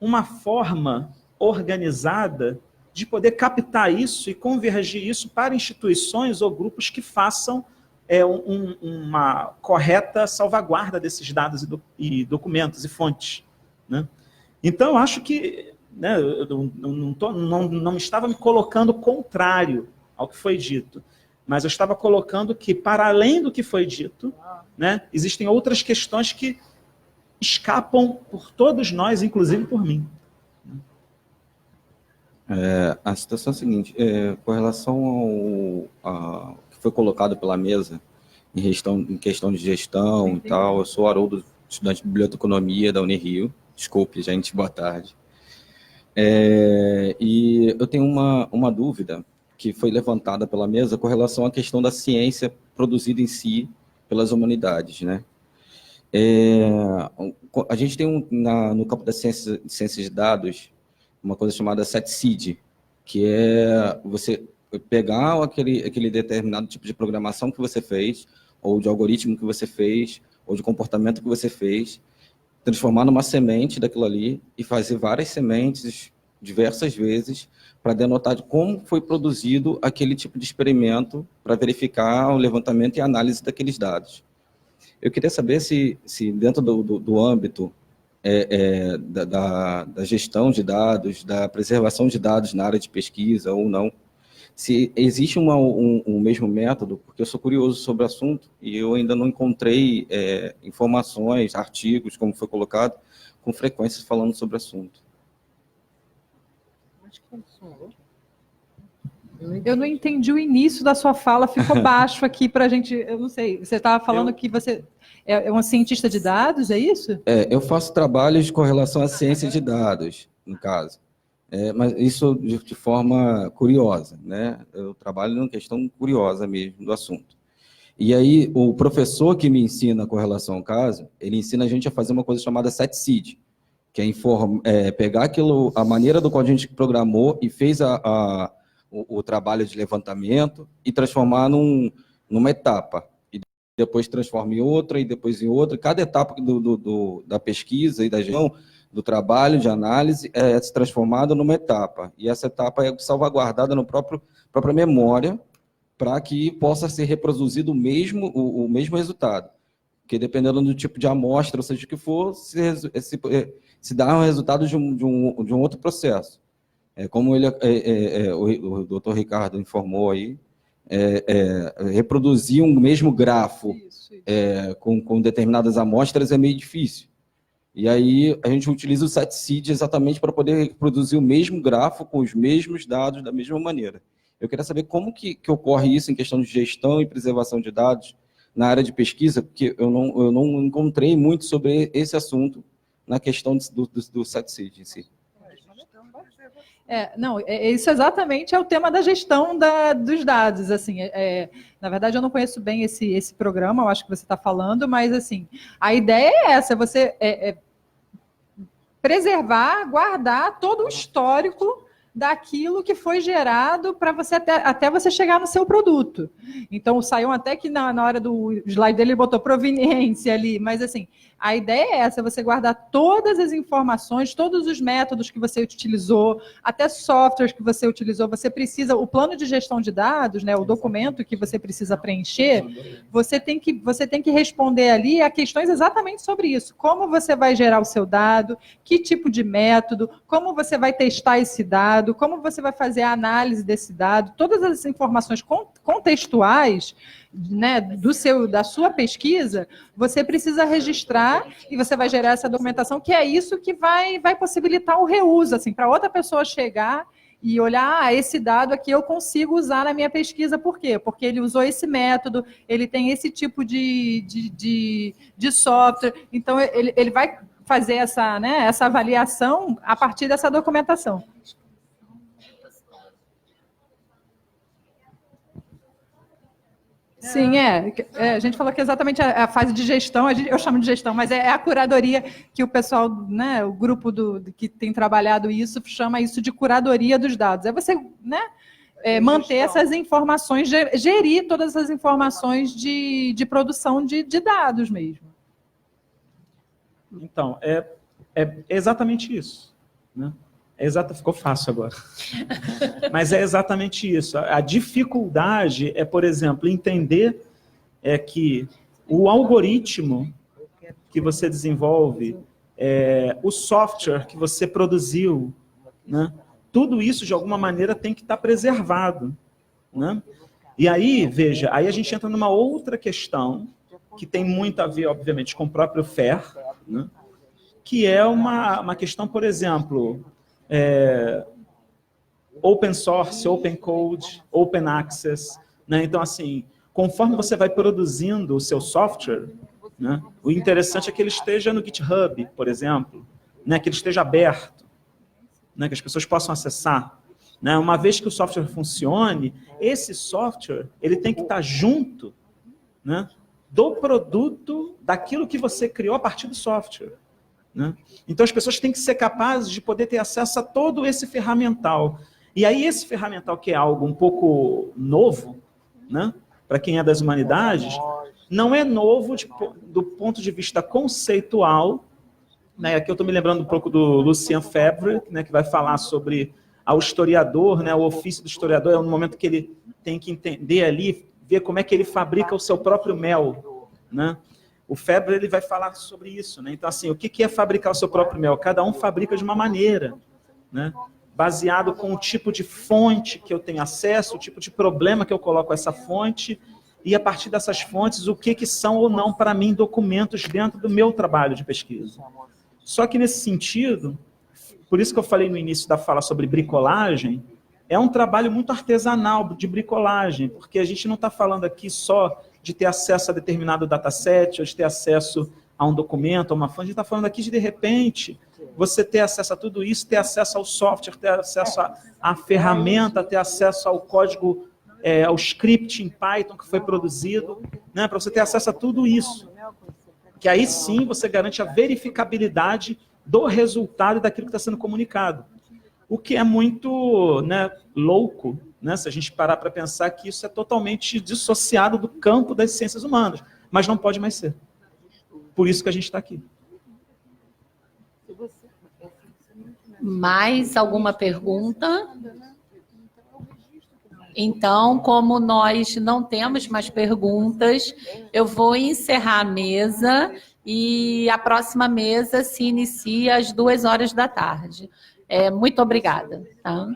uma forma organizada de poder captar isso e convergir isso para instituições ou grupos que façam uma correta salvaguarda desses dados e documentos e fontes, né? Então, eu acho que, né, eu não estava me colocando contrário ao que foi dito, mas eu estava colocando que, para além do que foi dito, né, existem outras questões que escapam por todos nós, inclusive por mim. A situação é a seguinte, com relação ao que foi colocado pela mesa, em questão de gestão e tal, eu sou Haroldo, estudante de biblioteconomia da Unirio. Desculpe, gente, boa tarde. E eu tenho uma dúvida que foi levantada pela mesa com relação à questão da ciência produzida em si pelas humanidades, né? A gente tem no campo das ciências de dados uma coisa chamada SETCID, que é você pegar aquele determinado tipo de programação que você fez, ou de algoritmo que você fez, ou de comportamento que você fez, transformar numa semente daquilo ali e fazer várias sementes diversas vezes para denotar de como foi produzido aquele tipo de experimento para verificar o levantamento e análise daqueles dados. Eu queria saber se dentro do âmbito da gestão de dados, da preservação de dados na área de pesquisa ou não, se existe um mesmo método, porque eu sou curioso sobre o assunto e eu ainda não encontrei informações, artigos, como foi colocado, com frequência falando sobre o assunto. Eu não entendi o início da sua fala, ficou baixo aqui para a gente, eu não sei, você estava falando que você é um cientista de dados, é isso? Eu faço trabalhos com relação à ciência de dados, no caso. Mas isso de forma curiosa, né? Eu trabalho numa questão curiosa mesmo do assunto. E aí, o professor que me ensina com relação ao caso, ele ensina a gente a fazer uma coisa chamada SETCID, que é pegar a maneira do qual a gente programou e fez o trabalho de levantamento e transformar numa etapa. E depois transforma em outra, e depois em outra. Cada etapa da pesquisa e da gestão, do trabalho de análise, é se transformada numa etapa. E essa etapa é salvaguardada na própria memória para que possa ser reproduzido o mesmo resultado. Porque dependendo do tipo de amostra, ou seja, o que for, se dá um resultado de um outro processo. Como o doutor Ricardo informou aí, reproduzir um mesmo grafo com determinadas amostras é meio difícil. E aí a gente utiliza o SETCID exatamente para poder reproduzir o mesmo grafo com os mesmos dados da mesma maneira. Eu queria saber como que ocorre isso em questão de gestão e preservação de dados na área de pesquisa, porque eu não encontrei muito sobre esse assunto na questão do SETCID em si. Isso exatamente é o tema da gestão dos dados. Assim, na verdade, eu não conheço bem esse programa, eu acho que você está falando, mas assim, a ideia é essa, você preservar, guardar todo o histórico daquilo que foi gerado para você até você chegar no seu produto. Então, saiu até que na hora do slide dele, ele botou proveniência ali, mas assim, a ideia é essa, você guardar todas as informações, todos os métodos que você utilizou, até softwares que você utilizou, você precisa, o plano de gestão de dados, né, o documento que você precisa preencher, você tem que responder ali a questões exatamente sobre isso, como você vai gerar o seu dado, que tipo de método, como você vai testar esse dado, como você vai fazer a análise desse dado, todas as informações contextuais, né, da sua pesquisa, você precisa registrar e você vai gerar essa documentação, que é isso que vai possibilitar o reuso, assim, para outra pessoa chegar e olhar, esse dado aqui eu consigo usar na minha pesquisa. Por quê? Porque ele usou esse método, ele tem esse tipo de software, então ele vai fazer essa avaliação a partir dessa documentação. Sim, a gente falou que exatamente a fase de gestão, eu chamo de gestão, mas é a curadoria que o pessoal, né, o grupo que tem trabalhado isso, chama isso de curadoria dos dados. É você, né, manter essas informações, gerir todas essas informações de produção de dados mesmo. Então, é exatamente isso, né? Ficou fácil agora. Mas é exatamente isso. A dificuldade é, por exemplo, entender que o algoritmo que você desenvolve o software que você produziu, né? Tudo isso, de alguma maneira, tem que estar preservado, né? E aí, veja, aí a gente entra numa outra questão, que tem muito a ver, obviamente, com o próprio FAIR, né? Que é uma questão, por exemplo, open source, open code, open access, né? Então, assim, conforme você vai produzindo o seu software, né, o interessante é que ele esteja no GitHub, por exemplo, né, que ele esteja aberto, né, que as pessoas possam acessar. Né? Uma vez que o software funcione, esse software ele tem que estar junto, né, do produto, daquilo que você criou a partir do software. Né? Então, as pessoas têm que ser capazes de poder ter acesso a todo esse ferramental. E aí, esse ferramental, que é algo um pouco novo, né, para quem é das humanidades, não é novo do ponto de vista conceitual. Né? Aqui eu estou me lembrando um pouco do Lucien Febvre, né, que vai falar sobre o historiador, né, o ofício do historiador, é um momento que ele tem que entender ali, ver como é que ele fabrica o seu próprio mel. Né? O Febvre ele vai falar sobre isso. Né? Então, assim, o que é fabricar o seu próprio mel? Cada um fabrica de uma maneira, né? Baseado com o tipo de fonte que eu tenho acesso, o tipo de problema que eu coloco essa fonte, e a partir dessas fontes, o que são ou não para mim documentos dentro do meu trabalho de pesquisa. Só que nesse sentido, por isso que eu falei no início da fala sobre bricolagem, é um trabalho muito artesanal de bricolagem, porque a gente não está falando aqui só de ter acesso a determinado dataset, ou de ter acesso a um documento, a uma fonte, a gente está falando aqui de repente, você ter acesso a tudo isso, ter acesso ao software, ter acesso à ferramenta, ter acesso ao código, ao script em Python que foi produzido, né, para você ter acesso a tudo isso. Que aí sim você garante a verificabilidade do resultado daquilo que está sendo comunicado. O que é muito, né, louco, né, se a gente parar para pensar que isso é totalmente dissociado do campo das ciências humanas, mas não pode mais ser. Por isso que a gente está aqui. Mais alguma pergunta? Então, como nós não temos mais perguntas, eu vou encerrar a mesa e a próxima mesa se inicia às 14h. Muito obrigada. Tá?